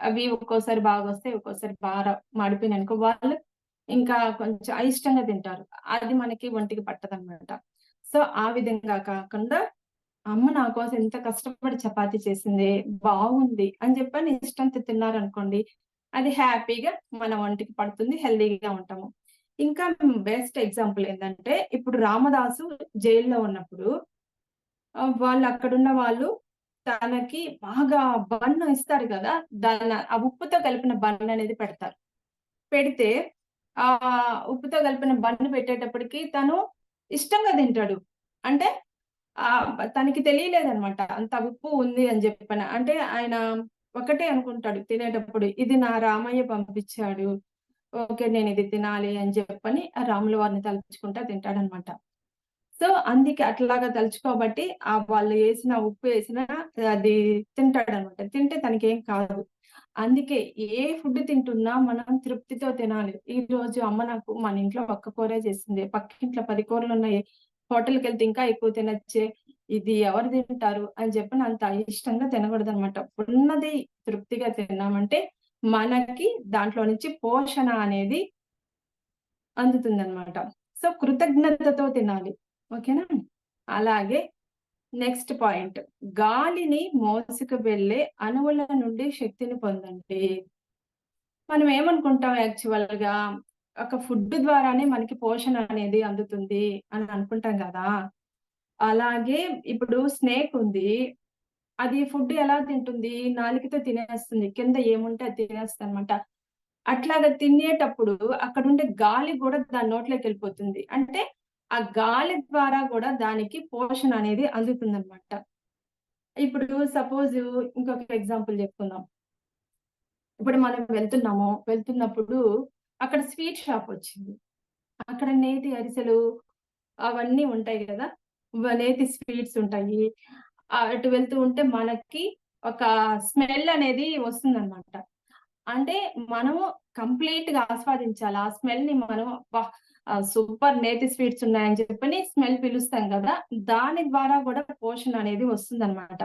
అవి ఒక్కోసారి బాగా వస్తాయి, ఒక్కోసారి బాగా మాడిపోయినాయి అనుకో వాళ్ళు ఇంకా కొంచెం అయిష్టంగా తింటారు. అది మనకి ఒంటికి పట్టదన్నమాట. సో ఆ విధంగా కాకుండా అమ్మ నా కోసం ఎంత కష్టపడి చపాతీ చేసింది, బాగుంది అని చెప్పని ఇష్టంతో తిన్నారనుకోండి, అది హ్యాపీగా మన ఒంటికి పడుతుంది, హెల్దీగా ఉంటాము. ఇంకా బెస్ట్ ఎగ్జాంపుల్ ఏంటంటే ఇప్పుడు రామదాసు జైల్లో ఉన్నప్పుడు వాళ్ళు అక్కడున్న వాళ్ళు తనకి బాగా బన్ను ఇస్తారు కదా, దాన్ని ఆ ఉప్పుతో కలిపిన బన్ అనేది పెడతారు. పెడితే ఆ ఉప్పుతో కలిపిన బన్ను పెట్టేటప్పటికి తను ఇష్టంగా తింటాడు. అంటే తనకి తెలియలేదన్నమాట అంత ఉప్పు ఉంది అని చెప్పని. అంటే ఆయన ఒకటే అనుకుంటాడు తినేటప్పుడు, ఇది నా రామయ్య పంపించాడు, ఓకే నేను ఇది తినాలి అని చెప్పని ఆ రాముల వారిని తలుచుకుంటా తింటాడనమాట. సో అందుకే అట్లాగా తలుచుకోబట్టి వాళ్ళు వేసిన ఉప్పు వేసిన అది తింటాడనమాట. తింటే తనకేం కాదు. అందుకే ఏ ఫుడ్ తింటున్నా మనం తృప్తితో తినాలి. ఈ రోజు అమ్మ నాకు మన ఇంట్లో ఒక్క కూరే చేసింది, పక్కింట్లో 10 కూరలు ఉన్నాయి, హోటల్కి వెళ్తే ఇంకా ఎక్కువ తినొచ్చే, ఇది ఎవరు తింటారు అని చెప్పి అంత ఇష్టంగా తినకూడదు అనమాట. ఉన్నది తృప్తిగా తిన్నామంటే మనకి దాంట్లో నుంచి పోషణ అనేది అందుతుందన్నమాట. సో కృతజ్ఞతతో తినాలి. ఓకేనా? అలాగే నెక్స్ట్ పాయింట్, గాలిని మోసుకు వెళ్ళే అణువుల నుండి శక్తిని పొందండి. మనం ఏమనుకుంటాం యాక్చువల్ గా ఒక ఫుడ్ ద్వారానే మనకి పోషణ అనేది అందుతుంది అని అనుకుంటాం కదా. అలాగే ఇప్పుడు స్నేక్ ఉంది, అది ఫుడ్ ఎలా తింటుంది, నాలుకతో తినేస్తుంది, కింద ఏముంటే అది తినేస్తుంది అనమాట. అట్లాగా తినేటప్పుడు అక్కడుండే గాలి కూడా దాని నోట్లోకి వెళ్ళిపోతుంది. అంటే ఆ గాలి ద్వారా కూడా దానికి పోషణ అనేది అందుతుందన్నమాట. ఇప్పుడు సపోజ్ ఇంకొక ఎగ్జాంపుల్ చెప్పుకుందాం. ఇప్పుడు మనం వెళ్తున్నప్పుడు అక్కడ స్వీట్ షాప్ వచ్చింది. అక్కడ నేతి అరిసెలు అవన్నీ ఉంటాయి కదా, నేతి స్వీట్స్ ఉంటాయి. అటు వెళ్తూ ఉంటే మనకి ఒక స్మెల్ అనేది వస్తుందన్నమాట. అంటే మనము కంప్లీట్ గా ఆస్వాదించాలి ఆ స్మెల్ ని. మనం సూపర్ నేతి స్వీట్స్ ఉన్నాయని చెప్పని స్మెల్ పిలుస్తాం కదా, దాని ద్వారా కూడా పోషణ అనేది వస్తుందన్నమాట.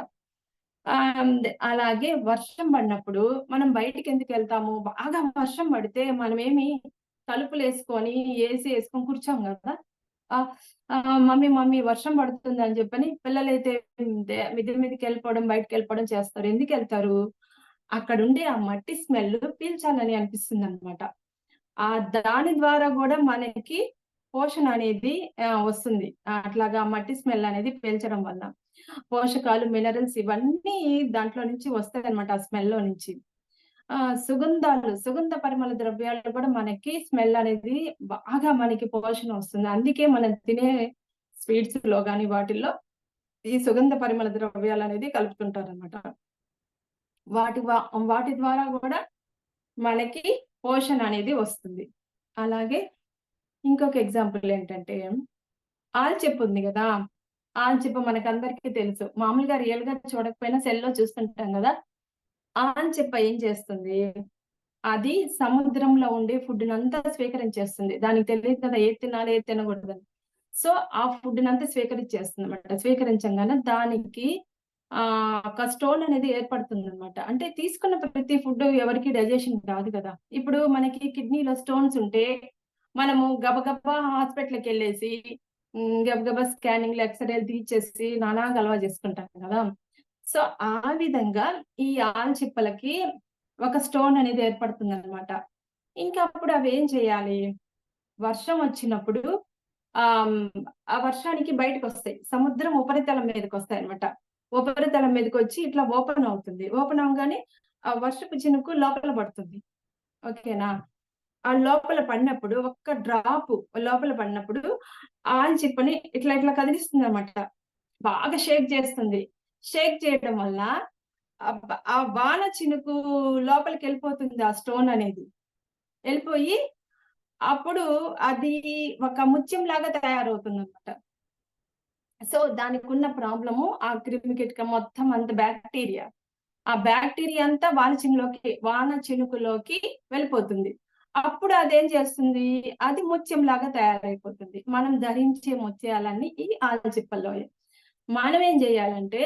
అలాగే వర్షం పడినప్పుడు మనం బయటికి ఎందుకు వెళ్తాము, బాగా వర్షం పడితే మనమేమి తలుపులు వేసుకొని ఏసీ వేసుకొని కూర్చోం కదా. మమ్మీ మమ్మీ వర్షం పడుతుంది అని చెప్పని పిల్లలైతే మిద్దె మీదకి వెళ్ళిపోవడం, బయటకు వెళ్ళిపోవడం చేస్తారు. ఎందుకు వెళ్తారు, అక్కడుండే ఆ మట్టి స్మెల్ పీల్చాలని అనిపిస్తుంది అనమాట. దాని ద్వారా కూడా మనకి పోషణ అనేది వస్తుంది. అట్లాగా మట్టి స్మెల్ అనేది పీల్చడం వల్ల పోషకాలు, మినరల్స్ ఇవన్నీ దాంట్లో నుంచి వస్తాయి అనమాట, ఆ స్మెల్ లో నుంచి. సుగంధ పరిమళ ద్రవ్యాలు కూడా మనకి స్మెల్ అనేది బాగా మనకి పోషణ వస్తుంది. అందుకే మనం తినే స్వీట్స్ లో గాని వాటిల్లో ఈ సుగంధ పరిమళ ద్రవ్యాలు అనేది కలుపుతుంటారు అనమాట. వాటి ద్వారా కూడా మనకి పోషణ అనేది వస్తుంది. అలాగే ఇంకొక ఎగ్జాంపుల్ ఏంటంటే ఆల్చెప్పు ఉంది కదా, ఆల్చెప్పు మనకందరికీ తెలుసు. మామూలుగా రియల్ గా చూడకపోయినా సెల్లో చూస్తుంటాం కదా. ఆల్చెప్ప ఏం చేస్తుంది, అది సముద్రంలో ఉండే ఫుడ్ నంతా స్వీకరించేస్తుంది. దానికి తెలియదు కదా ఏది తినాలి ఏది తినకూడదని. సో ఆ ఫుడ్ నంతా స్వీకరించేస్తుంది అనమాట. స్వీకరించగానే దానికి ఒక స్టోన్ అనేది ఏర్పడుతుంది అనమాట. అంటే తీసుకున్న ప్రతి ఫుడ్ ఎవరికి డైజెషన్ కాదు కదా. ఇప్పుడు మనకి కిడ్నీలో స్టోన్స్ ఉంటే మనము గబగబా హాస్పిటల్కి వెళ్ళేసి గబగబా స్కానింగ్లు ఎక్స్రేలు తీసేసి నానా గలవా చేసుకుంటాం కదా. సో ఆ విధంగా ఈ ఆల్చిప్పలకి ఒక స్టోన్ అనేది ఏర్పడుతుంది అనమాట. ఇంకా అప్పుడు అవి ఏం చేయాలి, వర్షం వచ్చినప్పుడు ఆ వర్షానికి బయటకు వస్తాయి, సముద్రం ఉపరితలం మీదకి వస్తాయి అనమాట. ఉపరితలం మీదకి వచ్చి ఇట్లా ఓపెన్ అవుతుంది. ఓపెన్ అవగానే ఆ వర్షపు చినుకు లోపల పడుతుంది. ఓకేనా. ఆ లోపల పడినప్పుడు ఒక్క డ్రాప్ లోపల పడినప్పుడు ఆల్చిప్పని ఇట్లా ఇట్లా కదిలిస్తుంది అనమాట. బాగా షేక్ చేస్తుంది. షేక్ చేయడం వల్ల ఆ వాన చినుకు లోపలికి వెళ్ళిపోతుంది. ఆ స్టోన్ అనేది వెళ్ళిపోయి అప్పుడు అది ఒక ముత్యం లాగా తయారవుతుంది అనమాట. సో దానికి ఉన్న ప్రాబ్లము ఆ క్రిమికిటక మొత్తం అంత బ్యాక్టీరియా, ఆ బ్యాక్టీరియా అంతా వాన చినుకులోకి వెళ్ళిపోతుంది. అప్పుడు అదేం చేస్తుంది, అది ముత్యం లాగా తయారైపోతుంది. మనం ధరించే ముత్యాలన్నీ ఈ ఆల్చిప్పల్లో. మనం ఏం చేయాలంటే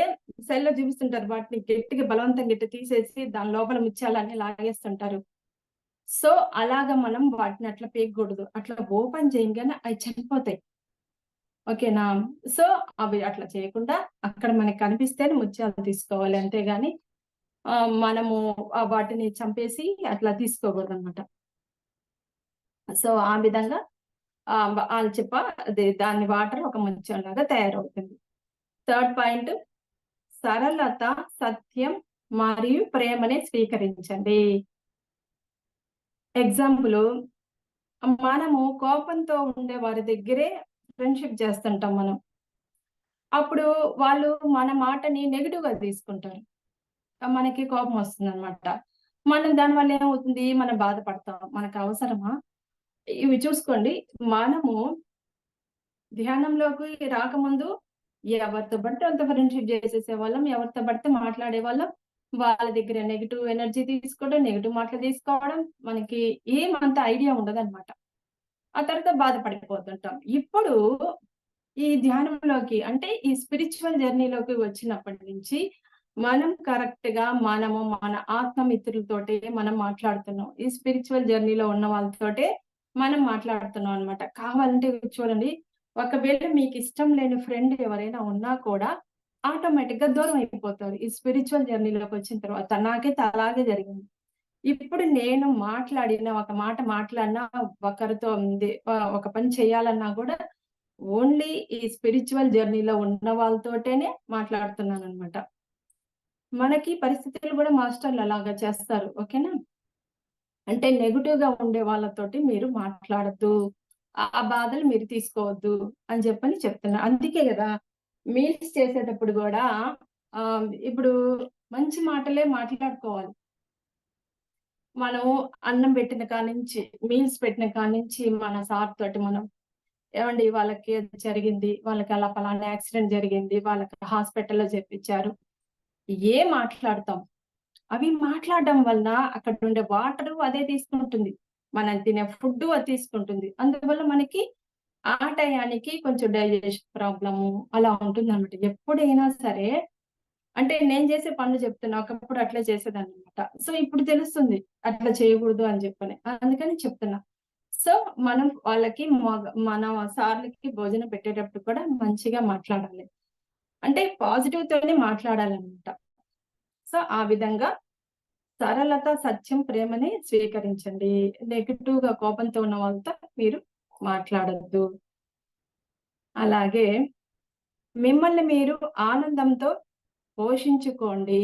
సెల్లో చూపిస్తుంటారు, వాటిని గట్టిగా బలవంతం గట్టి తీసేసి దాని లోపల ముత్యాలన్నీ లాగేస్తుంటారు. సో అలాగా మనం వాటిని అట్లా పేయకూడదు. అట్లా ఓపెన్ చేయగానే అవి చనిపోతాయి. ఓకేనా. సో అవి అట్లా చేయకుండా అక్కడ మనకి కనిపిస్తేనే ముత్యాలు తీసుకోవాలి, అంతేగాని మనము వాటిని చంపేసి అట్లా తీసుకోకూడదు అనమాట. సో ఆ విధంగా ఆల్చిప్ప దాని వాటర్ ఒక ముత్యం లాగా తయారవుతుంది. థర్డ్ పాయింట్, సరళత, సత్యం మరియు ప్రేమని స్వీకరించండి. ఎగ్జాంపుల్, మనము కోపంతో ఉండే వారి దగ్గరే ఫ్రెండ్షిప్ చేస్తుంటాం మనం. అప్పుడు వాళ్ళు మన మాటని నెగిటివ్ గా తీసుకుంటారు, మనకి కోపం వస్తుంది అనమాట. మనం దానివల్ల ఏమవుతుంది, మనం బాధపడతాం. మనకు అవసరమా? ఇవి చూసుకోండి, మనము ధ్యానంలోకి రాకముందు ఎవరితో పడితే వాళ్ళతో ఫ్రెండ్షిప్ చేసేసే వాళ్ళం, ఎవరితో పడితే మాట్లాడే వాళ్ళం. వాళ్ళ దగ్గర నెగిటివ్ ఎనర్జీ తీసుకోవడం, నెగిటివ్ మాటలు తీసుకోవడం, మనకి ఏమంత ఐడియా ఉండదు అనమాట. ఆ తర్వాత బాధపడిపోతుంటాం. ఇప్పుడు ఈ ధ్యానంలోకి, అంటే ఈ స్పిరిచువల్ జర్నీలోకి వచ్చినప్పటి నుంచి మనం కరెక్ట్ గా మనము మన ఆత్మమిత్రులతోటే మనం మాట్లాడుతున్నాం. ఈ స్పిరిచువల్ జర్నీలో ఉన్న వాళ్ళతోటే మనం మాట్లాడుతున్నాం అనమాట. కావాలంటే చూడండి, ఒకవేళ మీకు ఇష్టం లేని ఫ్రెండ్ ఎవరైనా ఉన్నా కూడా ఆటోమేటిక్ గా దూరం అయిపోతారు ఈ స్పిరిచువల్ జర్నీలోకి వచ్చిన తర్వాత. నాకైతే అలాగే జరిగింది. ఇప్పుడు నేను మాట్లాడిన ఒక మాట మాట్లాడినా, ఒకరితో ఒక పని చేయాలన్నా కూడా ఓన్లీ ఈ స్పిరిచువల్ జర్నీలో ఉన్న వాళ్ళతోటేనే మాట్లాడుతున్నాను అనమాట. మనకి పరిస్థితులు కూడా మాస్టర్లు అలాగా చేస్తారు. ఓకేనా. అంటే నెగిటివ్ గా ఉండే వాళ్ళతోటి మీరు మాట్లాడద్దు, ఆ బాధలు మీరు తీసుకోవద్దు అని చెప్పని చెప్తున్నా. అందుకే కదా మీల్స్ చేసేటప్పుడు కూడా ఇప్పుడు మంచి మాటలే మాట్లాడుకోవాలి. మనం అన్నం పెట్టిన కానించి, మీల్స్ పెట్టిన కానించి మన సార్ తోటి మనం, ఏమండి వాళ్ళకి జరిగింది, వాళ్ళకి అలా పలానా యాక్సిడెంట్ జరిగింది, వాళ్ళకి హాస్పిటల్లో చేర్పించారు, మాట్లాడతాం. అవి మాట్లాడడం వల్ల అక్కడ ఉండే వాటర్ అదే తీసుకుంటుంది, మనం తినే ఫుడ్ అది తీసుకుంటుంది. అందువల్ల మనకి ఆ టయానికి కొంచెం డైజెషన్ ప్రాబ్లము అలా ఉంటుంది అనమాట. ఎప్పుడైనా సరే, అంటే నేను చేసే పనులు చెప్తున్నా, ఒకప్పుడు అట్లా చేసేదాన్ని అనమాట. సో ఇప్పుడు తెలుస్తుంది అట్లా చేయకూడదు అని చెప్పని, అందుకని చెప్తున్నా. సో మనం వాళ్ళకి మన సార్లకి భోజనం పెట్టేటప్పుడు కూడా మంచిగా మాట్లాడాలి, అంటే పాజిటివ్ తోనే మాట్లాడాలన్నమాట. సో ఆ విధంగా సరళత, సత్యం, ప్రేమని స్వీకరించండి. నెగిటివ్ గా కోపంతో ఉన్న వాళ్ళతో మీరు మాట్లాడద్దు. అలాగే మిమ్మల్ని మీరు ఆనందంతో పోషించుకోండి.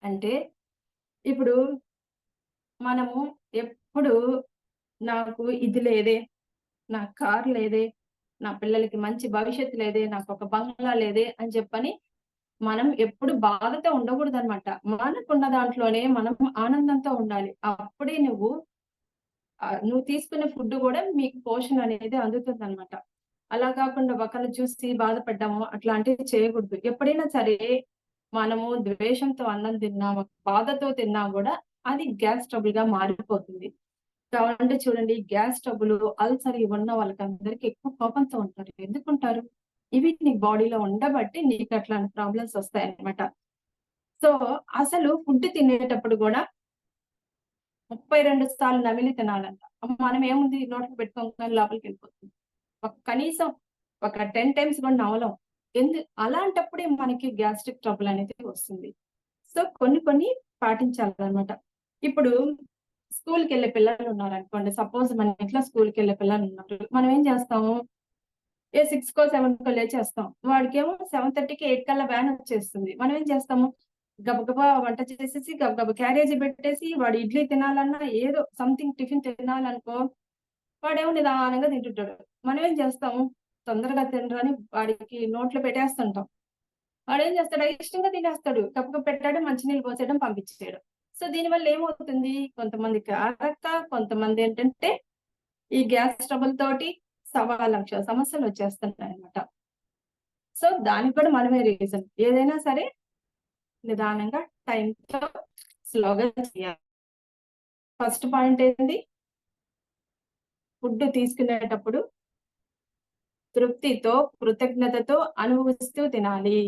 అంటే ఇప్పుడు మనము ఎప్పుడు నాకు ఇది లేదే, నా కార్ లేదే, నా పిల్లలకి మంచి భవిష్యత్తు లేదే, నాకు ఒక బంగ్లా లేదే అని చెప్పని మనం ఎప్పుడు బాధతో ఉండకూడదు అనమాట. మనకున్న దాంట్లోనే మనం ఆనందంతో ఉండాలి. అప్పుడే నువ్వు తీసుకునే ఫుడ్ కూడా మీకు పోషణ అనేది అందుతుంది అనమాట. అలా కాకుండా ఒకరిని చూసి బాధపడ్డాము అట్లాంటివి చేయకూడదు. ఎప్పుడైనా సరే మనము ద్వేషంతో అన్నం తిన్నా, బాధతో తిన్నా కూడా అది గ్యాస్ ట్రబుల్ గా మారిపోతుంది. కాబట్టి చూడండి, గ్యాస్ ట్రబుల్, అల్సర్ ఉన్న వాళ్ళకి అందరికి ఎక్కువ కోపంతో ఉంటారు. ఎందుకుంటారు? ఇవి నీ బాడీలో ఉండబట్టి నీకు అట్లాంటి ప్రాబ్లమ్స్ వస్తాయి అన్నమాట. సో అసలు ఫుడ్ తినేటప్పుడు కూడా 32 సార్లు నమిలి తినాలంట. మనం ఏముంది నోట్లో పెట్టుకోగానే లోపలికి వెళ్ళిపోతుంది. కనీసం ఒక 10 టైమ్స్ కూడా నవలం. అలాంటప్పుడే మనకి గ్యాస్ట్రిక్ ట్రబుల్ అనేది వస్తుంది. సో కొన్ని పాటించాలన్నమాట. ఇప్పుడు స్కూల్కి వెళ్ళే పిల్లలు ఉన్నారనుకోండి, సపోజ్ మన ఇంట్లో స్కూల్కి వెళ్ళే పిల్లలు ఉన్నారు. మనం ఏం చేస్తాము, 6కో 7కో లేచేస్తాం. వాడికేమో 7:30కి 8 కల్లా వ్యాన్ వచ్చేస్తుంది. మనం ఏం చేస్తాము, గబగబా వంట చేసేసి గబగబా క్యారేజీ పెట్టేసి వాడు ఇడ్లీ తినాలన్నా ఏదో సంథింగ్ టిఫిన్ తినాలనుకో, వాడేమో నిదానంగా తింటుంటాడు. మనం ఏం చేస్తాము, తొందరగా తినరని వాడికి నోట్లో పెట్టేస్తుంటాం. వాడేం చేస్తాడు, ఇష్టంగా తినేస్తాడు. గబగబా పెట్టాడు, మంచినీళ్ళు పోసేయడం, పంపించేయడం. సో దీనివల్ల ఏమవుతుంది, కొంతమందికి అరక్క, కొంతమంది ఏంటంటే ఈ గ్యాస్ ట్రబుల్ తోటి 1,00,000 సమస్యలు వచ్చేస్తున్నాయి అన్నమాట. సో దానికి కూడా మనమే రీజన్. ఏదైనా సరే నిదానంగా టైంతో స్లోగా చేయాలి. ఫస్ట్ పాయింట్ ఏంటి, ఫుడ్ తీసుకునేటప్పుడు తృప్తితో కృతజ్ఞతతో అనుభవిస్తూ తినాలి.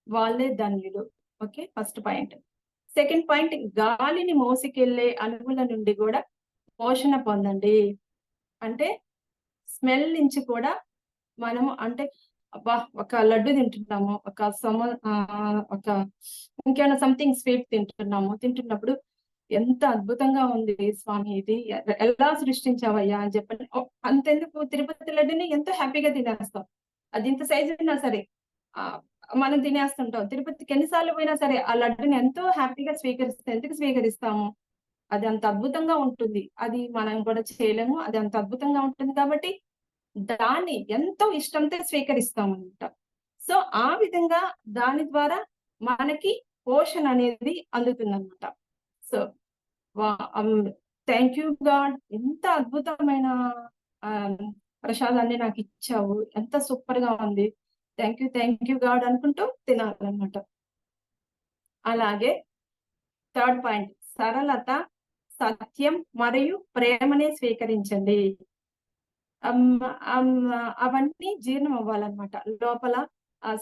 వాళ్ళే ధన్యులు. Okay, first point. Second point, గాలిని మోసుకెళ్లే అణువుల నుండి కూడా పోషణ పొందండి. అంటే స్మెల్ నుంచి కూడా మనము అంటే అబ్బా ఒక లడ్డు తింటున్నాము, ఒక ఇంకేమైనా సంథింగ్ స్వీట్ తింటున్నప్పుడు ఎంత అద్భుతంగా ఉంది స్వామి, ఇది ఎలా సృష్టించావయ్యా అని చెప్పని అంతెందుకు తిరుపతి లడ్డుని ఎంతో హ్యాపీగా తినేస్తాం. అది ఇంత సైజు ఉన్నా సరే మనం తినేస్తుంటాం. తిరుపతికి ఎన్నిసార్లు పోయినా సరే ఆ లడ్డుని ఎంతో హ్యాపీగా ఎందుకు స్వీకరిస్తాము, అది అంత అద్భుతంగా ఉంటుంది. అది మనం కూడా చేయలేము, అది అంత అద్భుతంగా ఉంటుంది కాబట్టి దాన్ని ఎంతో ఇష్టంతో స్వీకరిస్తామన్నమాట. సో ఆ విధంగా దాని ద్వారా మనకి పోషణ అనేది అందుతుందన్నమాట. సో థ్యాంక్ యూ గాడ్, ఎంత అద్భుతమైన ప్రసాదాన్ని నాకు ఇచ్చావు, ఎంత సూపర్ గా ఉంది, థ్యాంక్ యూ గాడ్ అనుకుంటూ తినాలన్నమాట. అలాగే థర్డ్ పాయింట్, సరళత, సత్యం మరియు ప్రేమనే స్వీకరించండి. అవన్నీ జీర్ణం అవ్వాలన్నమాట. లోపల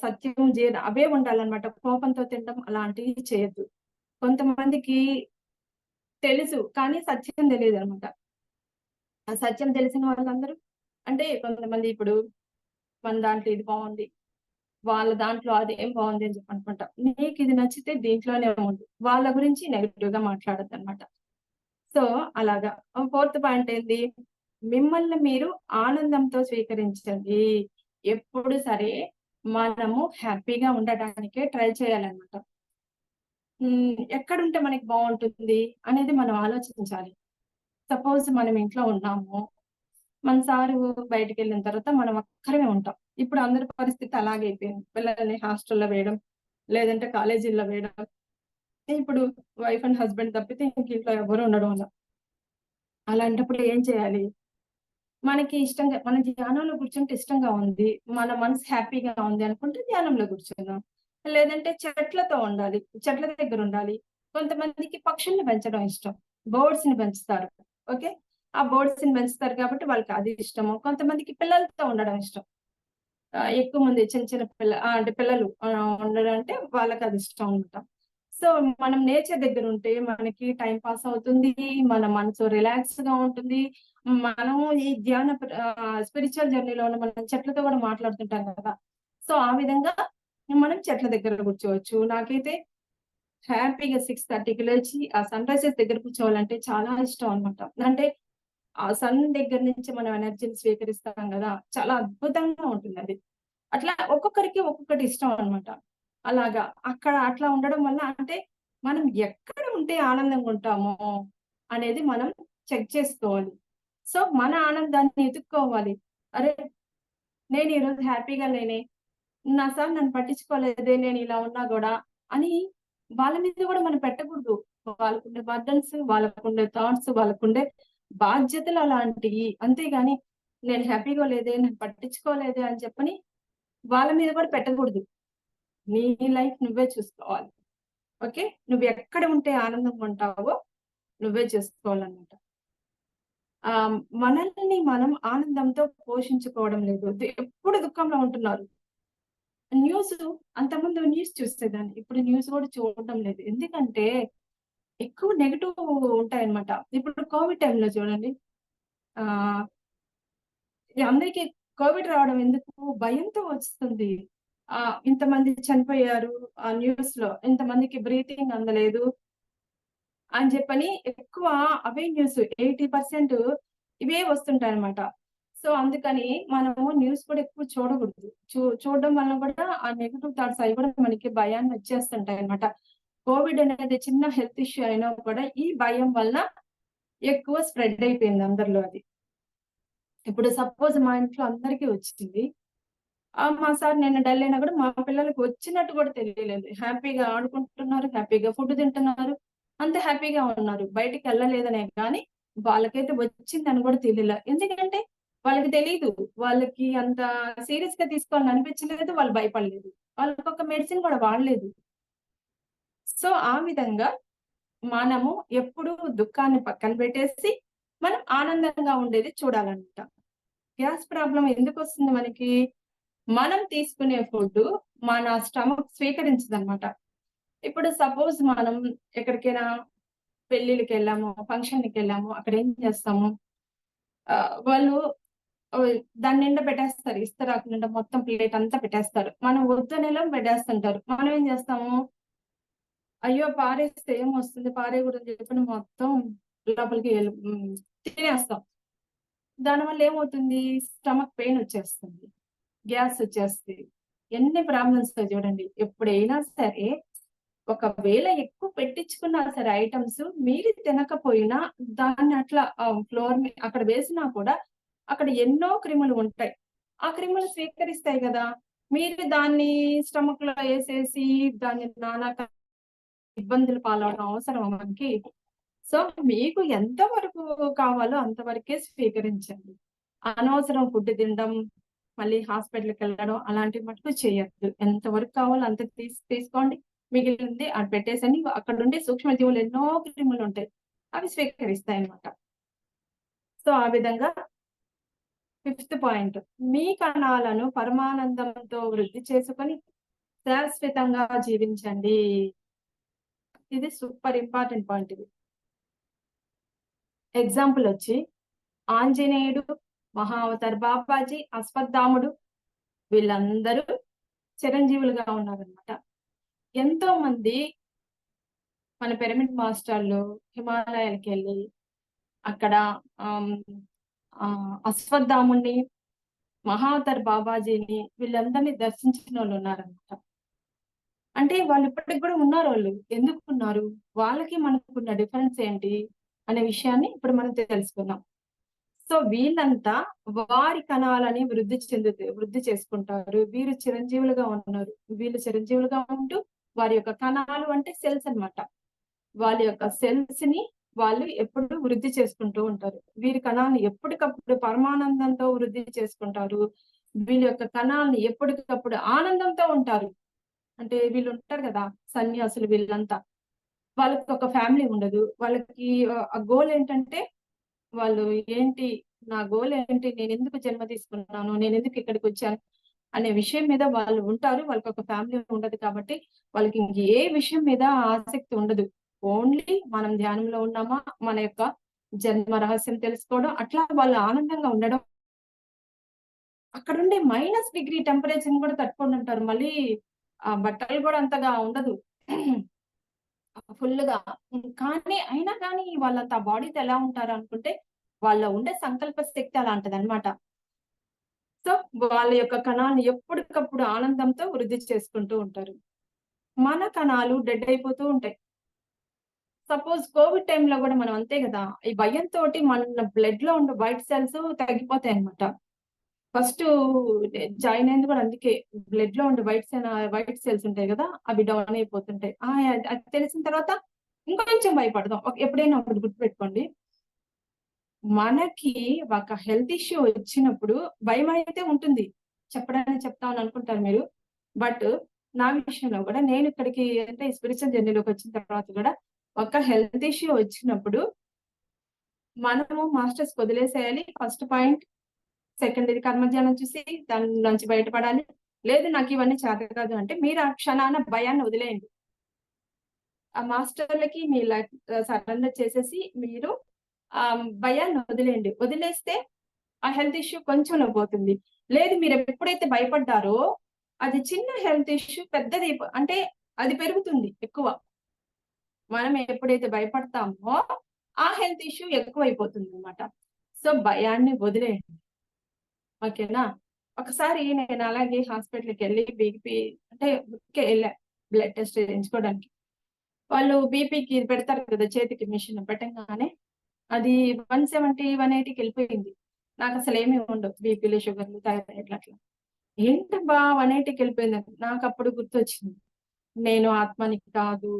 సత్యం అవే ఉండాలన్నమాట. కోపంతో తినడం అలాంటివి చేయొద్దు. కొంతమందికి తెలుసు కానీ సత్యం తెలియదు అనమాట. ఆ సత్యం తెలిసిన వాళ్ళందరూ అంటే కొంతమంది ఇప్పుడు మన దాంట్లో ఇది బాగుంది, వాళ్ళ దాంట్లో అది ఏం బాగుంది అని చెప్పి అనుకుంటా. నీకు ఇది నచ్చితే దీంట్లోనే ఉంది, వాళ్ళ గురించి నెగిటివ్ గా మాట్లాడద్దు అనమాట. సో అలాగా. ఫోర్త్ పాయింట్ ఏంటి, మిమ్మల్ని మీరు ఆనందంతో స్వీకరించండి. ఎప్పుడు సరే మనము హ్యాపీగా ఉండటానికే ట్రై చేయాలన్నమాట. ఎక్కడుంటే మనకి బాగుంటుంది అనేది మనం ఆలోచించాలి. సపోజ్ మనం ఇంట్లో ఉన్నాము, మన సారు బయటకు వెళ్ళిన తర్వాత మనం ఒక్కరమే ఉంటాం. ఇప్పుడు అందరి పరిస్థితి అలాగే అయిపోయింది. పిల్లల్ని హాస్టల్లో వేయడం, లేదంటే కాలేజీల్లో వేయడం. ఇప్పుడు వైఫ్ అండ్ హస్బెండ్ తప్పితే ఇంక ఇంట్లో ఎవరు ఉండడం వల్ల అలాంటప్పుడు ఏం చేయాలి, మనకి ఇష్టంగా మన ధ్యానంలో కూర్చుంటే ఇష్టంగా ఉంది, మన మనసు హ్యాపీగా ఉంది అనుకుంటే ధ్యానంలో కూర్చుందాం. లేదంటే చెట్లతో ఉండాలి, చెట్ల దగ్గర ఉండాలి. కొంతమందికి పక్షుల్ని పెంచడం ఇష్టం, బర్డ్స్ ని పెంచుతారు. ఓకే, ఆ బర్డ్స్ ని పెంచుతారు కాబట్టి వాళ్ళకి అది ఇష్టము. కొంతమందికి పిల్లలతో ఉండడం ఇష్టం. ఎక్కువ మంది చిన్న అంటే పిల్లలు ఉండడం అంటే వాళ్ళకి అది ఇష్టం అనమాట. సో మనం నేచర్ దగ్గర ఉంటే మనకి టైం పాస్ అవుతుంది, మన మనసు రిలాక్స్ గా ఉంటుంది. మనం ఈ ధ్యాన స్పిరిచువల్ జర్నీలో మనం చెట్లతో కూడా మాట్లాడుతుంటాం కదా. సో ఆ విధంగా మనం చెట్ల దగ్గర కూర్చోవచ్చు. నాకైతే హ్యాపీగా 6:30కి లేచి ఆ సన్ రైజెస్ దగ్గర కూర్చోవాలంటే చాలా ఇష్టం అనమాట. అంటే ఆ సన్ దగ్గర నుంచి మనం ఎనర్జీని స్వీకరిస్తాం కదా, చాలా అద్భుతంగా ఉంటుంది అది. అట్లా ఒక్కొక్కరికి ఒక్కొక్కటి ఇష్టం అనమాట. అలాగా అక్కడ అట్లా ఉండడం వల్ల అంటే మనం ఎక్కడ ఉంటే ఆనందంగా ఉంటామో అనేది మనం చెక్ చేసుకోవాలి. సో మన ఆనందాన్ని ఎదుక్కోవాలి. అరే నేను ఈరోజు హ్యాపీగా లేనే, నా సార్ నన్ను పట్టించుకోలేదే, నేను ఇలా ఉన్నా కూడా అని వాళ్ళ మీద కూడా మనం పెట్టకూడదు. వాళ్ళకుండే బర్డన్స్, వాళ్ళకుండే థాట్స్, వాళ్ళకుండే బాధ్యతలు అలాంటివి. అంతేగాని నేను హ్యాపీగా లేదే, నేను పట్టించుకోలేదే అని చెప్పని వాళ్ళ మీద కూడా పెట్టకూడదు. నీ లైఫ్ నువ్వే చూసుకోవాలి. ఓకే, నువ్వు ఎక్కడ ఉంటే ఆనందంగా ఉంటావో నువ్వే చేసుకోవాలన్నమాట. మనల్ని మనం ఆనందంతో పోషించుకోవడం లేదు, ఎప్పుడు దుఃఖంలో ఉంటున్నారు. న్యూస్ అంతకుముందు న్యూస్ చూసేదాన్ని. ఇప్పుడు న్యూస్ కూడా చూడడం లేదు. ఎందుకంటే ఎక్కువ నెగెటివ్ ఉంటాయన్నమాట. ఇప్పుడు కోవిడ్ టైంలో చూడండి. ఆహ్, అందరికి కోవిడ్ రావడం ఎందుకు? భయంతో వస్తుంది. ఇంతమంది చనిపోయారు. ఆ న్యూస్‌లో ఇంతమందికి బ్రీతింగ్ అందలేదు అని చెప్పని ఎక్కువ అవే న్యూస్ 80% ఇవే వస్తుంటాయన్నమాట. సో, అందుకని మనము న్యూస్ కూడా ఎక్కువ చూడకూడదు. చూడడం వల్ల కూడా ఆ నెగెటివ్ థాట్స్ అవి కూడా మనకి భయాన్ని వచ్చేస్తుంటాయన్నమాట. కోవిడ్ అనేది చిన్న హెల్త్ ఇష్యూ అయినా కూడా ఈ భయం వల్ల ఎక్కువ స్ప్రెడ్ అయిపోయింది అందరిలో అది. ఇప్పుడు సపోజ్ మా ఇంట్లో అందరికీ వచ్చింది. మా సార్ నిన్న డల్ అయినా కూడా మా పిల్లలకి వచ్చినట్టు కూడా తెలియలేదు. హ్యాపీగా ఆడుకుంటున్నారు, హ్యాపీగా ఫుడ్ తింటున్నారు. అంత హ్యాపీగా ఉన్నారు. బయటికెళ్ళలేదనే గాని వాళ్ళకైతే వచ్చిందని కూడా తెలియలే. ఎందుకంటే వాళ్ళకి తెలీదు. వాళ్ళకి అంత సీరియస్‌గా తీసుకోవాలని అనిపించలేదు. వాళ్ళు భయపడలేదు. వాళ్ళకొక మెడిసిన్ కూడా వాడలేదు. సో, ఆ విధంగా మనము ఎప్పుడూ దుఃఖాన్ని పక్కన పెట్టేసి మనం ఆనందంగా ఉండేది చూడాలన్నమాట. గ్యాస్ ప్రాబ్లమ్ ఎందుకొస్తుంది మనకి? మనం తీసుకునే ఫుడ్డు మన స్టమక్ స్వీకరించదనమాట. ఇప్పుడు సపోజ్ మనం ఎక్కడికైనా పెళ్ళిళ్ళకెళ్ళాము, ఫంక్షన్‌లకెళ్ళాము. అక్కడ ఏం చేస్తాము? వాళ్ళు ఓహ్! దాని నిండా పెట్టేస్తారు. ఇస్తరాకు నిండా మొత్తం ప్లేట్ అంతా పెట్టేస్తారు. మనం వద్దనేలోని పెట్టేస్తుంటారు. మనం ఏం చేస్తాము? అయ్యో! పారేస్తే ఏమొస్తుంది? పారేయకూడదని చెప్పని మొత్తం లోపలికి తినేస్తాం. దానివల్ల ఏమవుతుంది? స్టమక్ పెయిన్ వచ్చేస్తుంది. గ్యాస్ వచ్చేస్తది. ఎన్ని ప్రాబ్లమ్స్ వస్తాయి చూడండి. ఎప్పుడైనా సరే ఒకవేళ ఎక్కువ పెట్టించుకున్నా సరే ఐటెమ్స్ మీరు తినకపోయినా దాన్ని అట్లా ఫ్లోర్ అక్కడ వేసినా కూడా అక్కడ ఎన్నో క్రిములు ఉంటాయి. ఆ క్రిములు స్వీకరిస్తాయి గదా! మీరు దాన్ని స్టమక్‌లో ఏసేసి దాన్ని నానా ఇబ్బందులు పాలవడం అవసరమా మనకి? సో, మీకు ఎంత వరకు కావాలో అంతవరకే స్వీకరించండి. అనవసరం ఫుడ్ తినడం, మళ్ళీ హాస్పిటల్‌కెళ్ళడం అలాంటివి మటుకు చేయొద్దు. ఎంత వరకు కావాలో అంత తీసుకోండి. మిగిలింది అటు పెట్టేసని అక్కడుండే సూక్ష్మజీవులు ఎన్నో క్రిములుంటాయి. అవి స్వీకరిస్తాయన్నమాట. సో, ఆ విధంగా ఫిఫ్త్ పాయింట్ మీ కణాలను పరమానందంతో వృద్ధి చేసుకొని శాశ్వతంగా జీవించండి. ఇది సూపర్ ఇంపార్టెంట్ పాయింట్ ఇది. ఎగ్జాంపుల్ వచ్చి ఆంజనేయుడు, మహావతార్ బాబాజీ, అశ్వత్థాముడు వీళ్ళందరూ చిరంజీవులుగా ఉన్నారన్నమాట. ఎంతో మంది మన పిరమిడ్ మాస్టర్లు హిమాలయాలకెళ్ళి అక్కడ అశ్వత్థాముడిని, మహావతార్ బాబాజీని వీళ్ళందరినీ దర్శించినోళ్ళు ఉన్నారన్నమాట. అంటే వాళ్ళు ఇప్పటికి కూడా ఉన్నారోళ్ళు. ఎందుకున్నారు? వాళ్ళకి మనకున్న డిఫరెన్స్ ఏంటి? అనే విషయాన్ని ఇప్పుడు మనం తెలుసుకుందాం. సో, వీళ్ళంతా వారి కణాలని వృద్ధి చేసుకుంటారు. వీరు చిరంజీవులుగా ఉన్నారు. వీళ్ళు చిరంజీవులుగా ఉంటూ వారి యొక్క కణాలు అంటే సెల్స్ అన్నమాట. వాళ్ళ యొక్క సెల్స్‌ని వాళ్ళు ఎప్పుడూ వృద్ధి చేసుకుంటూ ఉంటారు. వీరి కణాలను ఎప్పటికప్పుడు పరమానందంతో వృద్ధి చేసుకుంటారు. వీళ్ళ యొక్క కణాలను ఎప్పటికప్పుడు ఆనందంతో ఉంటారు. అంటే వీళ్ళుంటారు గదా! సన్యాసులు వీళ్ళంతా. వాళ్ళకి ఒక ఫ్యామిలీ ఉండదు. వాళ్ళకి ఆ గోల్ ఏంటంటే వాళ్ళు ఏంటి? నా గోల్ ఏంటి? నేనెందుకు జన్మ తీసుకున్నాను? నేనెందుకు ఇక్కడికొచ్చాను? అనే విషయం మీద వాళ్ళు ఉంటారు. వాళ్ళకొక ఫ్యామిలీ ఉండదు కాబట్టి, వాళ్ళకి ఇంక ఏ విషయం మీద ఆసక్తి ఉండదు. ఓన్లీ మనం ధ్యానంలో ఉన్నామా? మన యొక్క జన్మ రహస్యం తెలుసుకోవడం, అట్లా వాళ్ళు ఆనందంగా ఉండడం. అక్కడుండే -డిగ్రీ టెంపరేచర్‌ని కూడా తట్టుకొనుంటారు. మళ్ళీ బట్టలు కూడా అంతగా ఉండదు. ఫుల్లుగా. కానీ అయినా కానీ వాళ్ళంత బాడీతో ఎలా ఉంటారనుకుంటే, వాళ్ళలో ఉండే సంకల్ప శక్తి అలాంటిదన్నమాట. సో, వాళ్ళ యొక్క కణాలను ఎప్పటికప్పుడు ఆనందంతో వృద్ధి చేసుకుంటూ ఉంటారు. మన కణాలు డెడ్ అయిపోతూ ఉంటాయి. సపోజ్ కోవిడ్ టైమ్‌లో గూడా మనం అంతే గదా! ఈ భయంతోటి మన బ్లడ్‌లో ఉండే వైట్ సెల్స్ తగ్గిపోతాయన్నమాట. ఫస్టు జాయిన్ అయింది గూడా అందుకే. బ్లడ్‌లో ఉండే వైట్ సెల్స్ ఉంటాయి గదా! అవి డౌన్ అయిపోతుంటాయి. అది తెలిసిన తర్వాత ఇంకొంచెం భయపడదాం. ఎప్పుడైనా ఒకటి గుర్తుపెట్టుకోండి. మనకి ఒక హెల్త్ ఇష్యూ వచ్చినప్పుడు భయమైతే ఉంటుంది. చెప్పడానికి చెప్తామని అనుకుంటారు మీరు. బట్ నా విషయంలో గూడా నేను ఇక్కడికి అంటే స్పిరిచువల్ జర్నీలోకొచ్చిన తర్వాత గూడా ఒక హెల్త్ ఇష్యూ వచ్చినప్పుడు మనము మాస్టర్స్‌కి వదిలేసేయాలి. First point. సెకండ్ ఇది కర్మధ్యానం చూసి దానిలోంచి బయటపడాలి. లేదు నాకు ఇవన్నీ చేత కాదు అంటే మీరు ఆ క్షణాన భయాన్ని వదిలేయండి. ఆ మాస్టర్లకి మీ లైఫ్ సరెండర్ చేసేసి మీరు ఆ భయాన్ని వదిలేయండి. వదిలేస్తే ఆ హెల్త్ ఇష్యూ కొంచెంలో పోతుంది. లేదు మీరు ఎప్పుడైతే భయపడ్డారో అది చిన్న హెల్త్ ఇష్యూ పెద్దది అంటే అది పెరుగుతుంది ఎక్కువ. మనం ఎప్పుడైతే భయపడతామో ఆ హెల్త్ ఇష్యూ ఎక్కువైపోతుంది అనమాట. సో భయాన్ని వదిలేయండి. ఓకేనా? ఒకసారి నేను అలాగే హాస్పిటల్కి వెళ్ళి బీపీ అంటే వెళ్ళా బ్లడ్ టెస్ట్ చేయించుకోవడానికి. వాళ్ళు బీపీకి పెడతారు కదా చేతికి మిషన్ పెట్టంగానే అది 170, 180కి వెళ్ళిపోయింది. నాకు అసలు ఏమీ ఉండవు బీపీలు, షుగర్లు, థైరాయిడ్లు అట్లా. ఏంటబ్బా 180కి వెళ్ళిపోయింది నాకు అప్పుడు గుర్తొచ్చింది. నేను ఆత్మని కాదు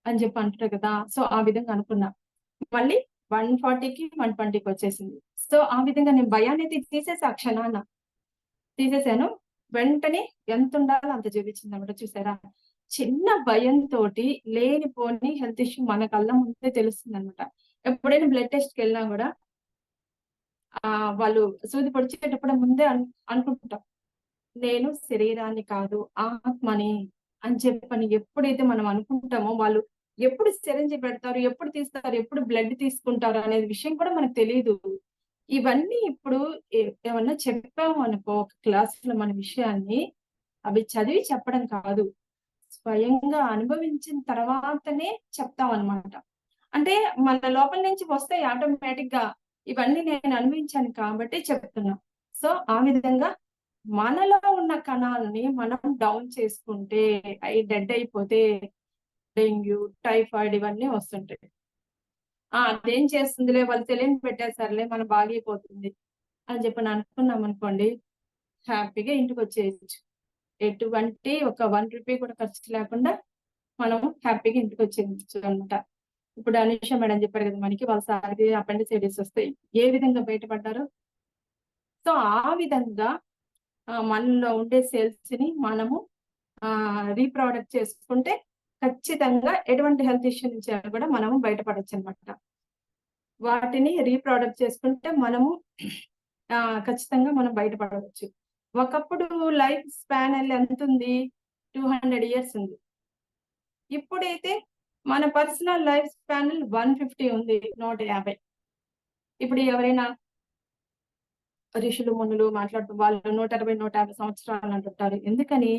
అని చెప్పి అంటారు కదా. సో ఆ విధంగా అనుకున్నా. మళ్ళీ 140కి 120కి వచ్చేసింది. సో ఆ విధంగా నేను భయాన్ని అయితే తీసేసా క్షణాన తీసేసాను. వెంటనే ఎంత ఉండాలో అంత చూపించింది అన్నమాట. చూసారా? చిన్న భయంతో లేనిపోని హెల్త్ ఇష్యూ మన కళ్ళ ముందే తెలుస్తుంది అనమాట. ఎప్పుడైనా బ్లడ్ టెస్ట్ కి వెళ్ళినా కూడా వాళ్ళు సూది పొడిచేటప్పుడు ముందే అనుకుంటాం నేను శరీరాన్ని కాదు ఆత్మని అని చెప్పని ఎప్పుడైతే మనం అనుకుంటామో వాళ్ళు ఎప్పుడు సిరంజి పెడతారు, ఎప్పుడు తీస్తారు, ఎప్పుడు బ్లడ్ తీసుకుంటారు అనేది విషయం కూడా మనకు తెలియదు. ఇవన్నీ ఇప్పుడు ఏమన్నా చెప్పాము అనుకో ఒక క్లాసులో మన విషయాన్ని అవి చదివి చెప్పడం కాదు, స్వయంగా అనుభవించిన తర్వాతనే చెప్తాం అనమాట. అంటే మన లోపల నుంచి వస్తాయి ఆటోమేటిక్ గా. ఇవన్నీ నేను అనుభవించాను కాబట్టి చెప్తున్నా. సో ఆ విధంగా మనలో ఉన్న కణాలని మనం డౌన్ చేసుకుంటే అవి డెడ్ అయిపోతే డెంగ్యూ, టైఫాయిడ్ ఇవన్నీ వస్తుంటాయి. అదేం చేస్తుందిలే వాళ్ళు తెలియని పెట్టేసరిలే మనం బాగైపోతుంది అని చెప్పి అనుకున్నాం అనుకోండి, హ్యాపీగా ఇంటికి వచ్చేయచ్చు. ఎటువంటి ఒక 1 రూపీ కూడా ఖర్చు లేకుండా మనం హ్యాపీగా ఇంటికి వచ్చేయచ్చు అనమాట. ఇప్పుడు అనుష మేడం చెప్పారు కదా మనకి వాళ్ళ సార్కి అపెండిసైటిస్ వస్తాయి ఏ విధంగా బయటపడ్డారో. సో ఆ విధంగా మనలో ఉండే సెల్స్ ని మనము రీప్రొడక్ట్ చేసుకుంటే ఖచ్చితంగా ఎటువంటి హెల్త్ ఇష్యూ నుంచి కూడా మనము బయటపడచ్చు అనమాట. వాటిని రీప్రొడక్ట్ చేసుకుంటే మనము ఖచ్చితంగా మనం బయటపడవచ్చు. ఒకప్పుడు లైఫ్ స్పాన్ ఎంత ఉంది? 200 years ఉంది. ఇప్పుడైతే మన పర్సనల్ లైఫ్ స్పాన్ 150 ఉంది, 150. ఇప్పుడు ఎవరైనా ఋషులు మునులు మాట్లాడుతూ వాళ్ళు 160, 150 సంవత్సరాలు అంటుంటారు. ఎందుకని?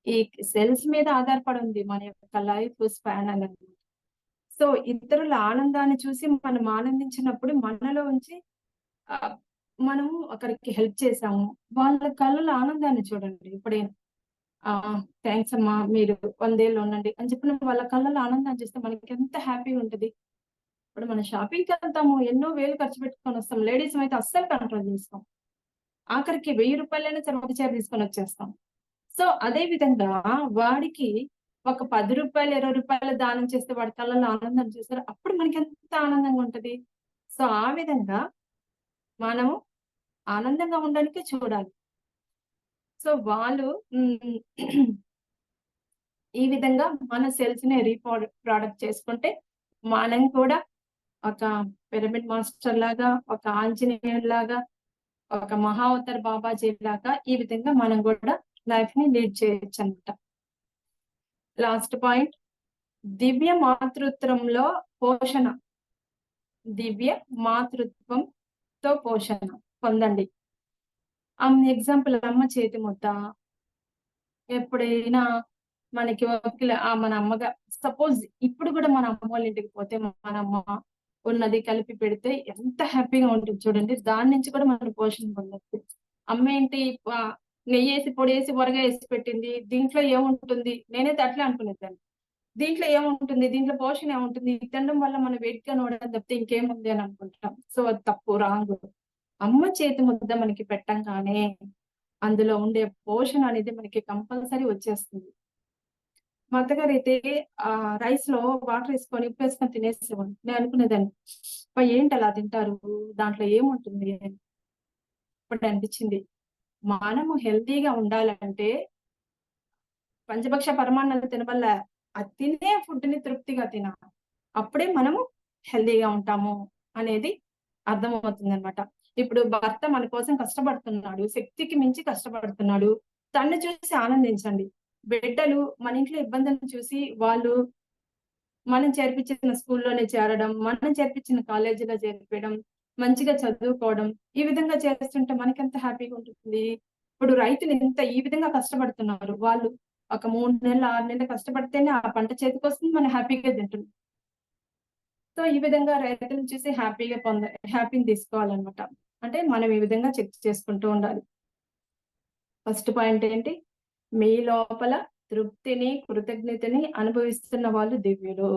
ఈ సెల్స్ మీద ఆధారపడి ఉంది మన యొక్క లైఫ్ స్పాన్ అనేది. సో ఇతరుల ఆనందాన్ని చూసి మనం ఆనందించినప్పుడు మనలో ఉంచి మనము ఒకరికి హెల్ప్ చేసాము, వాళ్ళ కళ్ళలో ఆనందాన్ని చూడండి. ఎప్పుడైనా థ్యాంక్స్ అమ్మా మీరు 100 ఏళ్ళు ఉండండి అని చెప్పిన వాళ్ళ కళ్ళలో ఆనందాన్ని చూస్తే మనకి ఎంత హ్యాపీగా ఉంటుంది. ఇప్పుడు మనం షాపింగ్కి వెళ్తాము, ఎన్నో వేలు ఖర్చు పెట్టుకొని వస్తాం. లేడీస్ అయితే అస్సలు కంట్రోల్ చేస్తాం. ఆఖరికి 1000 రూపాయలైనా సరే ఒక చీర తీసుకొని వచ్చేస్తాం. సో అదే విధంగా వాడికి ఒక 10 రూపాయలు 20 రూపాయలు దానం చేస్తే వాడి కళ్ళలో ఆనందం చూస్తారు. అప్పుడు మనకి ఎంత ఆనందంగా ఉంటది. సో ఆ విధంగా మనము ఆనందంగా ఉండడానికి చూడాలి. సో వాళ్ళు ఈ విధంగా మన సెల్స్ ని రీప్రొడక్ట్ చేసుకుంటే మనం కూడా ఒక పిరమిడ్ మాస్టర్ లాగా, ఒక ఆంజనేయుడు లాగా, ఒక మహావతార్ బాబాజీ లాగా ఈ విధంగా మనం కూడా లైఫ్ ని లీడ్ చేయొచ్చు అనమాట. లాస్ట్ పాయింట్, దివ్య మాతృత్వంలో పోషణ. దివ్య మాతృత్వంతో పోషణ పొందండి. ఎగ్జాంపుల్ అమ్మ చేతి ముద్ద. ఎప్పుడైనా మనకి మన అమ్మగా సపోజ్ ఇప్పుడు కూడా మన అమ్మ వాళ్ళ ఇంటికి పోతే మన అమ్మ ఉన్నది కలిపి పెడితే ఎంత హ్యాపీగా ఉంటుంది చూడండి. దాని నుంచి కూడా మనం పోషణ పొందొచ్చు. అమ్మ ఏంటి నెయ్యి వేసి పొడి వేసి వరగా వేసి పెట్టింది, దీంట్లో ఏముంటుంది? నేనైతే అట్లా అనుకునేదాన్ని. దీంట్లో ఏముంటుంది, దీంట్లో పోషణ ఏముంటుంది, తినడం వల్ల మనం వేడిగా నోడడం తప్పితే ఇంకేముంది అని అనుకుంటాం. సో అది తప్పు, రాంగ్. అమ్మ చేతి ముద్ద మనకి పెట్టంగానే అందులో ఉండే పోషణ అనేది మనకి కంపల్సరీ వచ్చేస్తుంది. మా అత్తగారు అయితే రైస్ లో వాటర్ వేసుకొని ఉప్పు వేసుకొని తినేసేవాడు. నేను అనుకునేదాన్ని ఏంటి అలా తింటారు, దాంట్లో ఏముంటుంది అని. ఇప్పుడు అనిపించింది మనము హెల్తీగా ఉండాలంటే పంచభక్ష పరమాన్నాలు తినవల్ల అది తినే ఫుడ్ ని తృప్తిగా తినాలి. అప్పుడే మనము హెల్తీగా ఉంటాము అనేది అర్థమవుతుంది అనమాట. ఇప్పుడు భర్త మన కోసం కష్టపడుతున్నాడు, శక్తికి మించి కష్టపడుతున్నాడు. తనని చూసి ఆనందించండి. బిడ్డలు మన ఇంట్లో ఇబ్బందులను చూసి వాళ్ళు మనం చేర్పించిన స్కూల్లోనే చేరడం, మనం చేర్పించిన కాలేజీలో చేర్పియడం, మంచిగా చదువుకోవడం, ఈ విధంగా చేస్తుంటే మనకెంత హ్యాపీగా ఉంటుంది. ఇప్పుడు రైతులు ఈ విధంగా కష్టపడుతున్నారు. వాళ్ళు ఒక 3 నెలలు, 6 నెలలు కష్టపడితేనే ఆ పంట చేతికొస్తుంది. మనం హ్యాపీగా తింటున్నాం. సో, ఈ విధంగా రైతులను చూసి హ్యాపీని తీసుకోవాలన్నమాట. అంటే మనం ఈ విధంగా చెక్ చేసుకుంటూ ఉండాలి. ఫస్ట్ పాయింట్ ఏంటి? మీ లోపల తృప్తిని, కృతజ్ఞతని అనుభవిస్తున్న వాళ్ళు దివ్యులు.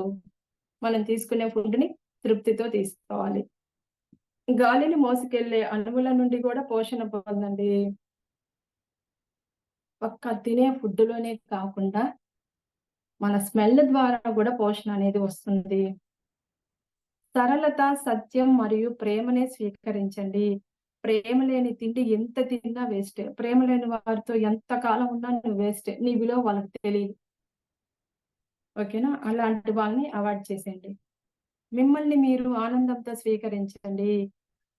మనం తీసుకునే ఫుడ్‌ని తృప్తితో తీసుకోవాలి. గాలిని మోసుకెళ్ళే అణువుల నుండి కూడా పోషణ పొందండి. ఒక్క తినే ఫుడ్‌లోనే కాకుండా మన స్మెల్ ద్వారా కూడా పోషణ అనేది వస్తుంది. సరళత, సత్యం మరియు ప్రేమనే స్వీకరించండి. ప్రేమ లేని తిండి ఎంత తిన్నా వేస్టే. ప్రేమ లేని వారితో ఎంత కాలం ఉన్నా నువ్వు వేస్టే. నీ విలువ వాళ్ళకి తెలీదు. ఓకేనా? అలాంటి వాళ్ళని అవాయిడ్ చేసేయండి. మిమ్మల్ని మీరు ఆనందంతో స్వీకరించండి.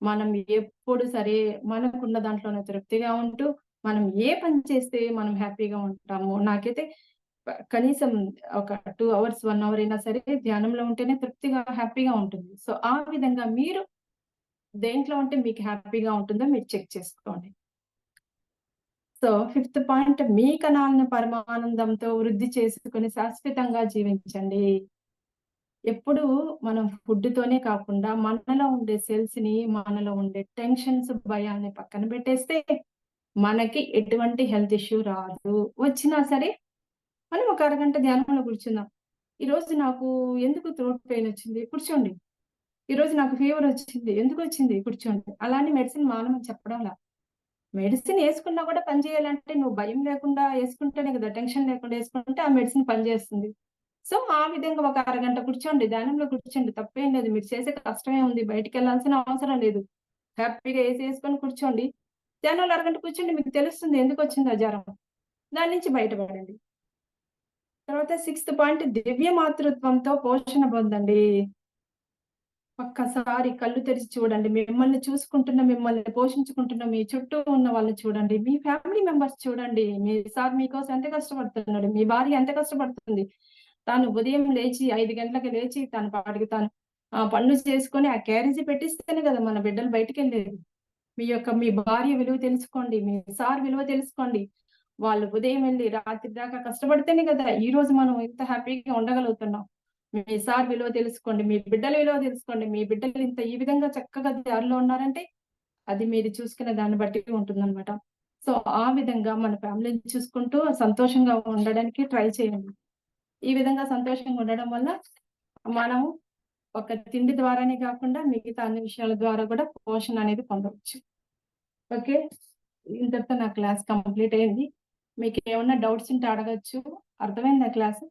మనం ఎప్పుడు సరే మనకున్న దాంట్లోనే తృప్తిగా ఉంటూ, మనం ఏ పని చేస్తే మనం హ్యాపీగా ఉంటాము. నాకైతే కనీసం ఒక 2 అవర్స్, 1 అవర్ అయినా సరే ధ్యానంలో ఉంటేనే తృప్తిగా, హ్యాపీగా ఉంటుంది. సో, ఆ విధంగా మీరు దేంట్లో ఉంటే మీకు హ్యాపీగా ఉంటుందో మీరు చెక్ చేసుకోండి. సో, ఫిఫ్త్ పాయింట్ మీ కణాలను పరమానందంతో వృద్ధి చేసుకొని శాశ్వతంగా జీవించండి. ఎప్పుడు మనం ఫుడ్‌తోనే కాకుండా మనలో ఉండే సెల్స్‌ని, మనలో ఉండే టెన్షన్స్, భయాల్ని పక్కన పెట్టేస్తే మనకి ఎటువంటి హెల్త్ ఇష్యూ రాదు. వచ్చినా సరే మనం ఒక అరగంట ధ్యానంలో కూర్చుందాం. ఈరోజు నాకు ఎందుకు థ్రోట్ పెయిన్ వచ్చింది? కూర్చోండి. ఈరోజు నాకు ఫీవర్ వచ్చింది. ఎందుకొచ్చింది? కూర్చోండి. అలా అని మెడిసిన్ మానమని చెప్పడంలా. మెడిసిన్ యేసుకున్నా కూడా పని చేయాలంటే నువ్వు భయం లేకుండా యేసుకుంటేనే కదా! టెన్షన్ లేకుండా యేసుకుంటే ఆ మెడిసిన్ పనిచేస్తుంది. సో, ఆ విధంగా ఒక అరగంట కూర్చోండి. ధ్యానంలో కూర్చోండి. తప్పేం లేదు. మీరు చేసే కష్టమే ఉంది. బయటికెళ్ళాల్సిన అవసరం లేదు. హ్యాపీగా ఏసేసుకొని కూర్చోండి. ధ్యానంలో అరగంట కూర్చోండి. మీకు తెలుస్తుంది ఎందుకొచ్చింది ఆ జ్వరం. దాని నుంచి బయటపడండి. తర్వాత సిక్స్త్ పాయింట్ దివ్య మాతృత్వంతో పోషణ పొందండి. ఒక్కసారి కళ్ళు తెరిచి చూడండి. మిమ్మల్ని చూసుకుంటున్న, మిమ్మల్ని పోషించుకుంటున్న మీ చుట్టూ ఉన్న వాళ్ళని చూడండి. మీ ఫ్యామిలీ మెంబర్స్ చూడండి. మీ సార్ మీకోసం ఎంత కష్టపడుతున్నాడు. మీ భార్య ఎంత కష్టపడుతుంది. తాను ఉదయం లేచి 5 గంటలకి లేచి తన పాటికి తాను పనులు చేసుకొని ఆ క్యారేజీ పెట్టిస్తేనే కదా మన బిడ్డలు బయటికెళ్ళేది. మీ భార్య విలువ తెలుసుకోండి. మీ సార్ విలువ తెలుసుకోండి. వాళ్ళు ఉదయం వెళ్లి రాత్రి దాకా కష్టపడితేనే కదా ఈరోజు మనం ఇంత హ్యాపీగా ఉండగలుగుతున్నాం. మీ సార్ విలువ తెలుసుకోండి. మీ బిడ్డల విలువ తెలుసుకోండి. మీ బిడ్డలు ఈ విధంగా చక్కగా దారిలో ఉన్నారంటే అది మీరు చూసుకునే దాన్ని బట్టి ఉంటుందన్నమాట. సో, ఆ విధంగా మన ఫ్యామిలీని చూసుకుంటూ సంతోషంగా ఉండడానికి ట్రై చేయండి. ఈ విధంగా సంతోషంగా ఉండడం వల్ల మనము ఒక తిండి ద్వారానే కాకుండా మిగతా అన్ని విషయాల ద్వారా కూడా పోషణ అనేది పొందవచ్చు. ఓకే. ఇంతటితో నా క్లాస్ కంప్లీట్ అయింది. మీకు ఏమన్నా డౌట్స్ ఉంటే అడగొచ్చు. అర్థమైందా క్లాస్?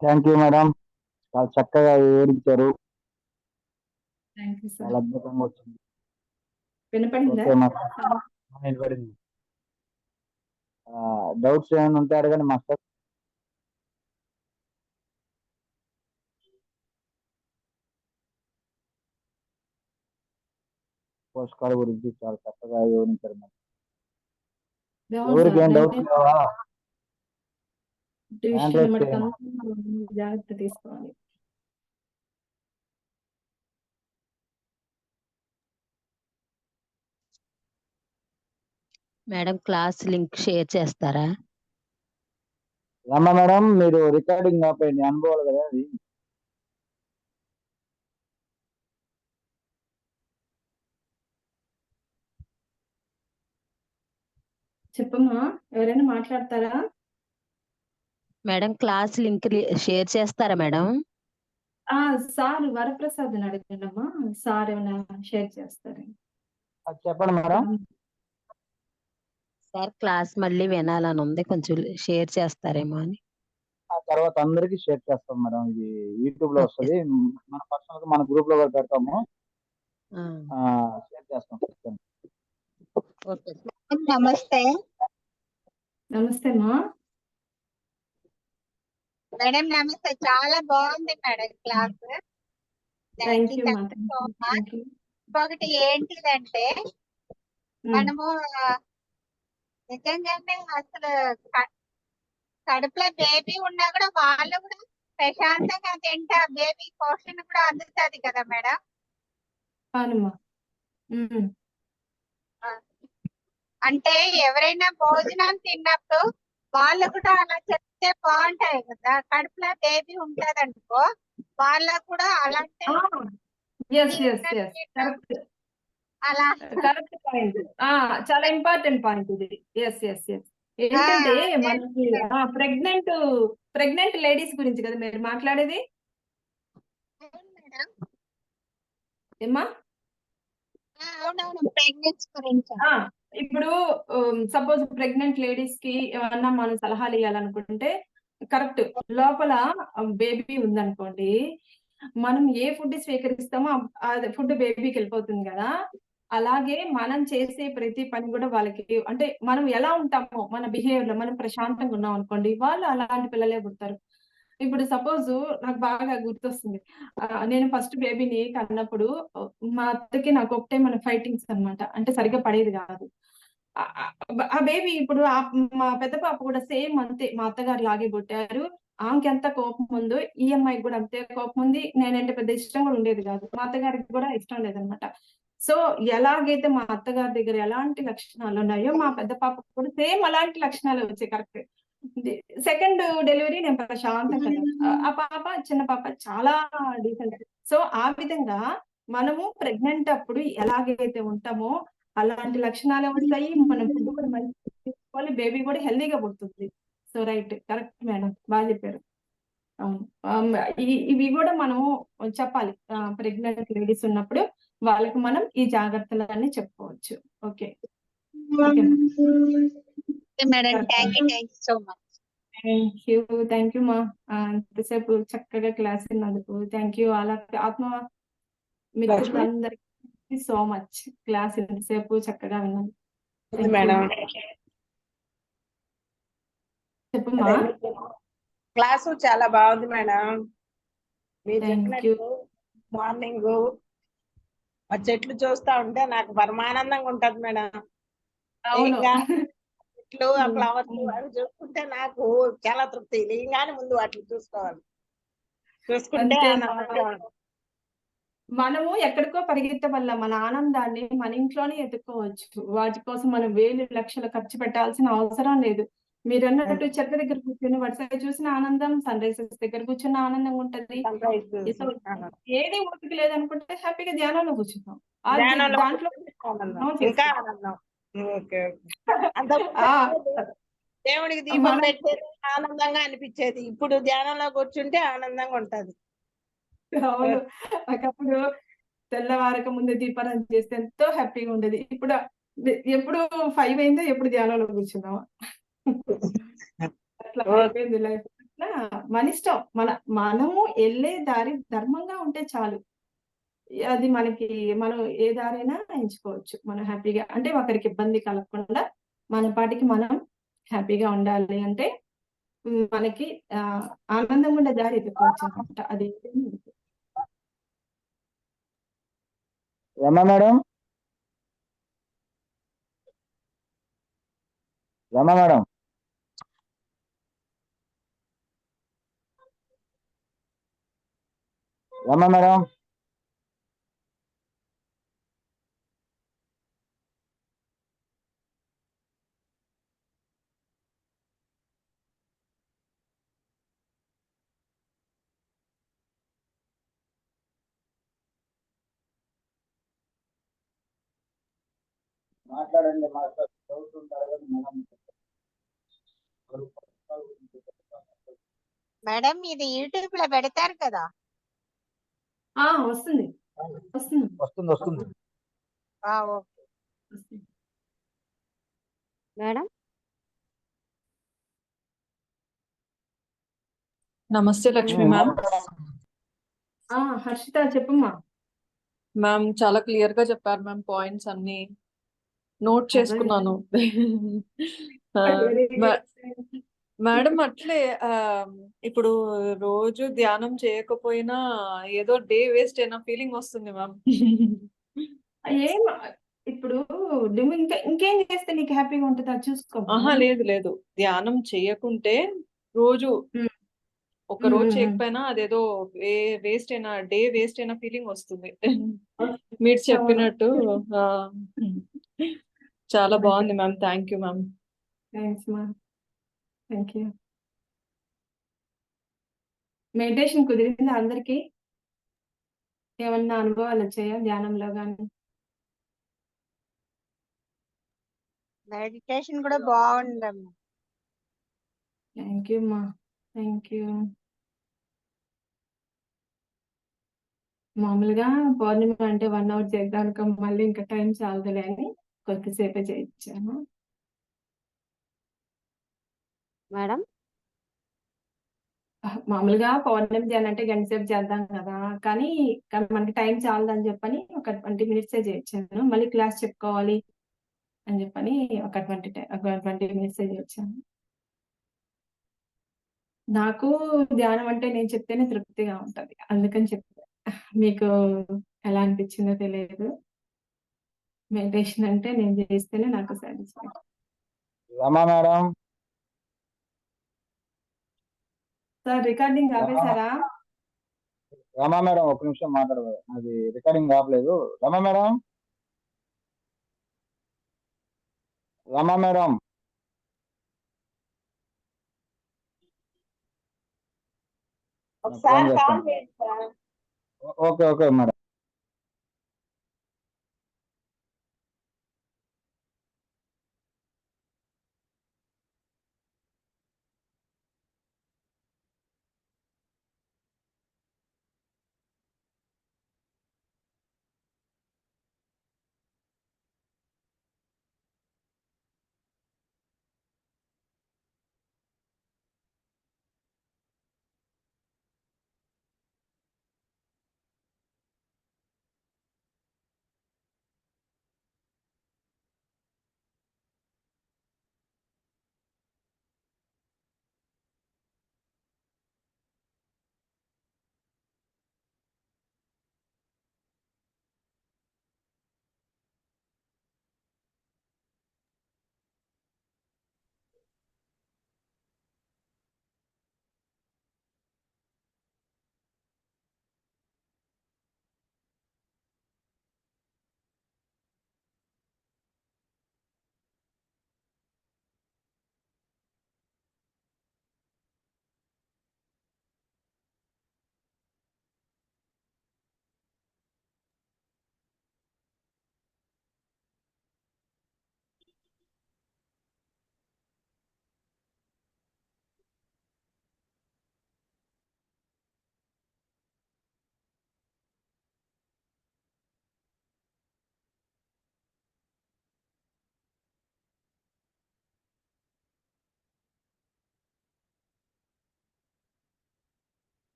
Thank you madam. చాలా చక్కగా వివరించారు. Thank you sir. చాలా అద్భుతంగా వచ్చింది. వినపడిందా? Okay madam. వినపడింది. డౌట్స్ ఏమైనా ఉంటే అడగండి మాస్టర్. పోషకాల గురించి చాలా చక్కగా వివరించారు మేడం. ఎవరికి ఏం డౌట్స్ లేవా? ట్యూషన్ జాగ్రత్త తీసుకోవాలి. మేడం క్లాస్ లింక్ షేర్ చేస్తారా? ఏమ్మా మేడం మీరు రికార్డింగ్ ఆపేయండి. అనుభవాలు కదా అది. చెప్పమ్మా, ఎవరైనా మాట్లాడతారా? మేడం క్లాస్ లింక్ షేర్ చేస్తారా మేడం? సార్ వరప్రసాద్ అడగండి అమ్మా. సార్ ఏమైనా షేర్ చేస్తారు. అది చెప్పండి మేడం. సార్ క్లాస్ మళ్ళీ వినాలని ఉంది, కొంచెం షేర్ చేస్తారేమో అని. ఆ తర్వాత అందరికి షేర్ చేస్తాం మేడం. ఇది యూట్యూబ్ లో ఓకే. వస్తుంది. మన పర్సనల్ గా మన గ్రూప్ లో కూడా పెడతాము. ఆ, షేర్ చేస్తాం. ఓకే. నమస్తే నమస్తే అమ్మా. మేడం, నమస్తే. చాలా బాగుంది madam class. Thank you so మా. much. ఇంకొకటి ఏంటిదంటే మనము నిజంగానే అసలు కడుపులో బేబీ ఉన్నా కూడా వాళ్ళు కూడా ప్రశాంతంగా తింటా బేబీ పోషణ కూడా అందుతుంది కదా మేడం. అవునమ్మా. అంటే ఎవరైనా భోజనం తిన్నప్పుడు వాళ్ళు కూడా అలా చెప్తే బాగుంటాయి కదా. కడుపులో బేబీ ఉంటది అనుకో వాళ్ళకు కూడా అలాంటి కరెక్ట్ అలా కరెక్ట్ పాయింట్. చాలా ఇంపార్టెంట్ పాయింట్ ఇది. ఎస్ ఏంటంటే మనకి ప్రెగ్నెంట్ లేడీస్ గురించి కదా మీరు మాట్లాడేది మేడం. ఏమ్మా? అవునవును ప్రెగ్నెన్సీ గురించి. ఇప్పుడు సపోజ్ ప్రెగ్నెంట్ లేడీస్ కి ఏమన్నా మనం సలహాలు ఇవ్వాలనుకుంటే కరెక్ట్ లోపల బేబీ ఉందనుకోండి, మనం ఏ ఫుడ్ స్వీకరిస్తామో అది ఫుడ్ బేబీకి వెళ్ళిపోతుంది కదా. అలాగే మనం చేసే ప్రతి పని కూడా వాళ్ళకి అంటే మనం ఎలా ఉంటామో మన బిహేవియర్ లో మనం ప్రశాంతంగా ఉన్నాం అనుకోండి, వాళ్ళు అలాంటి పిల్లలే పుడతారు. ఇప్పుడు సపోజ్ నాకు బాగా గుర్తొస్తుంది, నేను ఫస్ట్ బేబీని కన్నప్పుడు మా అత్తకి నాకు ఒకటే మన ఫైటింగ్స్ అన్నమాట. అంటే సరిగ్గా పడేది కాదు. ఆ బేబీ ఇప్పుడు మా పెద్ద పాప కూడా సేమ్ అంతే, మా అత్తగారు లాగే పుట్టారు. ఆమెకి ఎంత కోపం ఉందో ఈ అమ్మాయికి కూడా అంతే కోపం ఉంది. నేనంటే పెద్ద ఇష్టం కూడా ఉండేది కాదు, మా అత్తగారికి కూడా ఇష్టం లేదనమాట. సో ఎలాగైతే మా అత్తగారి దగ్గర ఎలాంటి లక్షణాలు ఉన్నాయో మా పెద్ద పాపకు కూడా సేమ్ అలాంటి లక్షణాలు వచ్చాయి. కరెక్ట్. సెకండ్ డెలివరీ నేను ప్రశాంతంగా ఆ పాప చిన్న పాప చాలా డీసెంట్. సో ఆ విధంగా మనము ప్రెగ్నెంట్ అప్పుడు ఎలాగైతే ఉంటామో అలాంటి లక్షణాలు వస్తాయి. మనం ఫుడ్ కూడా మంచిగా తీసుకోవాలి, బేబీ కూడా హెల్దీగా పుడుతుంది. సో రైట్, కరెక్ట్ మేడం, బాగా చెప్పారు. అవును. ఇవి కూడా మనము చెప్పాలి. ప్రెగ్నెంట్ లేడీస్ ఉన్నప్పుడు వాళ్ళకి మనం ఈ జాగ్రత్తలన్నీ చెప్పుకోవచ్చు. Okay madam, thank you so much. Thank you మా. ఇంతసేపు చక్కగా క్లాస్ విన్నందుకు థ్యాంక్ యూ. అలా ఆత్మ మిత్రులందరికీ సో మచ్. క్లాస్ ఇంతసేపు చక్కగా విన్నాను. మేడం చెప్పమ్మా. క్లాసు చాలా బాగుంది మేడం. మీరు థ్యాంక్ చెప్పినట్టు యూ. మార్నింగ్ ఆ చెట్లు చూస్తా ఉంటే నాకు పరమానందంగా ఉంటది మేడం. అవును. ఇంకా చెట్లు ఆ ఫ్లవర్స్ అవి చూసుకుంటే నాకు చాలా తృప్తి. లేగానే ముందు వాటిని చూసుకోవాలి, చూసుకుంటే అంతే. ఆనందంగా ఉంటుంది. మనము ఎక్కడికో పరిగెత్తే వల్ల మన ఆనందాన్ని మన ఇంట్లోనే ఎత్తుకోవచ్చు. వాటి కోసం మనం వేలు లక్షలు ఖర్చు పెట్టాల్సిన అవసరం లేదు. మీరు అన్నట్టు చెట్ల దగ్గర కూర్చొని వర్షాలు చూసిన ఆనందం, సన్ రైజెస్ దగ్గర కూర్చున్న ఆనందంగా ఉంటది. ఏది ఓపిక లేదనుకుంటే హ్యాపీగా ధ్యానంలో కూర్చుంటాం. దాంట్లో ఇంకా ఆనందం. ఓకే అంత దేవుడికి దీపం పెట్టేది ఆనందంగా అనిపించేది, ఇప్పుడు ధ్యానంలో కూర్చుంటే ఆనందంగా ఉంటది. అవును. ఒకప్పుడు తెల్లవారక ముందు దీపారాధన చేస్తే ఎంతో హ్యాపీగా ఉండేది. ఇప్పుడు ఎప్పుడు 5 అయిందో ఎప్పుడు ధ్యానంలో కూర్చున్నావా అట్లా అయిపోయింది లైఫ్. అట్లా మన ఇష్టం. మనము వెళ్ళే దారి ధర్మంగా ఉంటే చాలు. అది మనం ఏ దారైనా ఎంచుకోవచ్చు. మనం హ్యాపీగా అంటే ఒకరికి ఇబ్బంది కలగకుండా మన పాటికి మనం హ్యాపీగా ఉండాలి అంటే మనకి ఆనందంగా ఉండే దారి ఎదుర్కోవచ్చు అనమాట. అది రమా madam, Rama madam, Rama madam. మాట్లాడండి మాస్టర్, చదువుతుంటారు మేడం. మేడం ఇది యూట్యూబ్ లో పెడతారు కదా. వస్తుంది వస్తుంది వస్తుంది వస్తుంది. Okay madam. నమస్తే లక్ష్మి మ్యామ్. హర్షిత చెప్పమ్మా. మ్యామ్ చాలా క్లియర్ గా చెప్పారు మ్యామ్, పాయింట్స్ అన్ని నోట్ చేసుకున్నాను. మేడం అట్లే ఇప్పుడు రోజు ధ్యానం చేయకపోయినా ఏదో డే వేస్ట్ అయిన ఫీలింగ్ వస్తుంది మ్యామ్. ఏం ఇప్పుడు నువ్వు ఇంకేం చేస్తే నీకు హ్యాపీగా ఉంటుంది అది చూసుకో ఆహా మేడం. లేదు లేదు, ధ్యానం చేయకుంటే రోజు ఉమ్, ఒక ఉమ్, రోజు ఉమ్, ఉమ్. చేయకపోయినా అదేదో వేస్ట్ అయిన డే వేస్ట్ అయిన ఫీలింగ్ వస్తుంది. మీరు అవును. చెప్పినట్టు ఆ, చాలా అంతే. బాగుంది ma'am, thank you ma'am. Thanks మా. Thank you. మెడిటేషన్ కుదిరిందా అందరికి? ఏమన్నా అనుభవాలు వచ్చాయా ధ్యానంలో కానీ? మెడిటేషన్ కూడా బాగుందమ్మా. థ్యాంక్ యూ మా. Thank you. మామూలుగా పౌర్ణమి అంటే 1 అవర్ చేద్దాం, మళ్ళీ ఇంకా టైం చాలదులే అని కొద్దిసేపే చేయించాను. మేడం మామూలుగా పౌర్ణమి ధ్యానం అంటే గంట సేపు చేద్దాం కదా, కానీ మనకి టైం చాలదని చెప్పని ఒక 20 మినిట్సే చేయించాను. మళ్ళీ క్లాస్ చెప్పుకోవాలి అని చెప్పని ఒక 20 మినిట్సే చేయించాను. నాకు ధ్యానం అంటే నేను చెప్తేనే తృప్తిగా ఉంటది, అందుకని చెప్తా. మీకు ఎలా అనిపించిందో తెలియదు. మెడిటేషన్ అంటే నేను చేస్తేనే నాకు satisfaction. Rama madam, sir recording ఆపేశారా? రమా మేడం ఒక నిమిషం మాట్లాడదు, అది రికార్డింగ్ కావట్లేదు. Rama madam, Rama madam, phone ఒకసారి కాల్ చేస్తాను. చేయండి sir. Okay okay madam.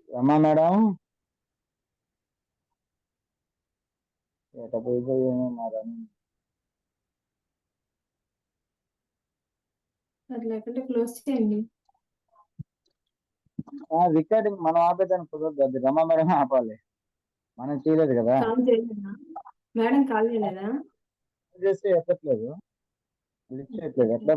Rama madam, అది లేకుంటే క్లోజ్ చేయండి. రికార్డింగ్ మనం ఆపేదానికి కుదరదు, అది రమా మేడం ఆపాలి, మనం చేయలేదు కదా. కాల్ చేయలేదా మేడం? కాల్ చేయలేదా? చేస్తే ఎక్కట్లేదు, లిఫ్ట్ చేయట్లేదు, ఎట్లా?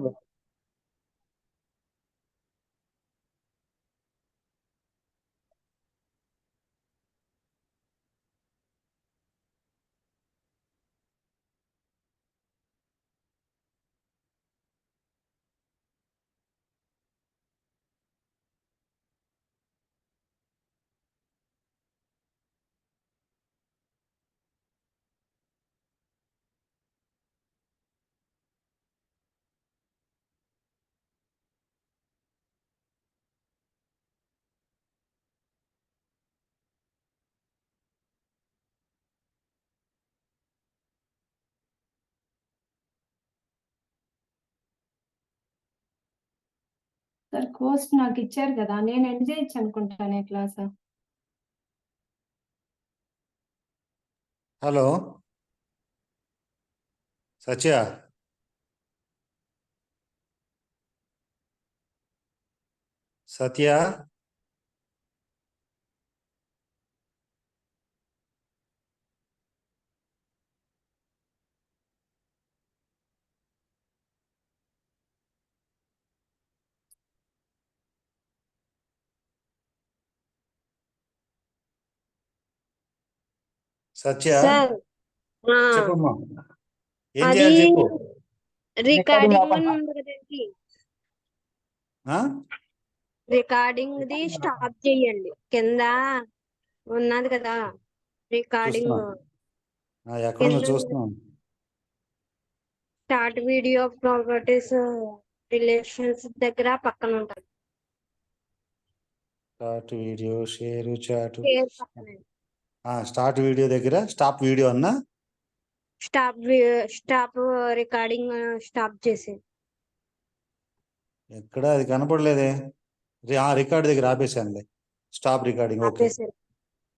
సార్ కోర్స్ నాకు ఇచ్చారు కదా, నేను ఎండ్ చేయొచ్చు అనుకుంటానే క్లాస్. హలో సత్య, సత్య సత్య సార్ చెప్పమ్మా, ఏం అది చేయాలి చెప్పు. రికార్డింగ్ ఆపండి. ఉంది కదండి, ఆ? రికార్డింగ్ ది స్టాప్ చేయండి. కింద ఉన్నది కదా రికార్డింగ్, చూస్తున్నా. ఎక్కడుందో చూస్తున్నాం. స్టార్ట్ వీడియో ప్రాపర్టీస్ రిలేషన్స్ దగ్గర పక్కన ఉంటుంది. Start video share chat. Share పక్కన స్టార్ట్ వీడియో దగ్గర స్టాప్ వీడియో అన్నా. స్టాప్ రికార్డింగ్ స్టాప్ చేసి ఎక్కడ అది కనపడలేదే. రికార్డ్ దగ్గర ఆపేసానులే. Stop recording. ఓకే ఆపేసారు.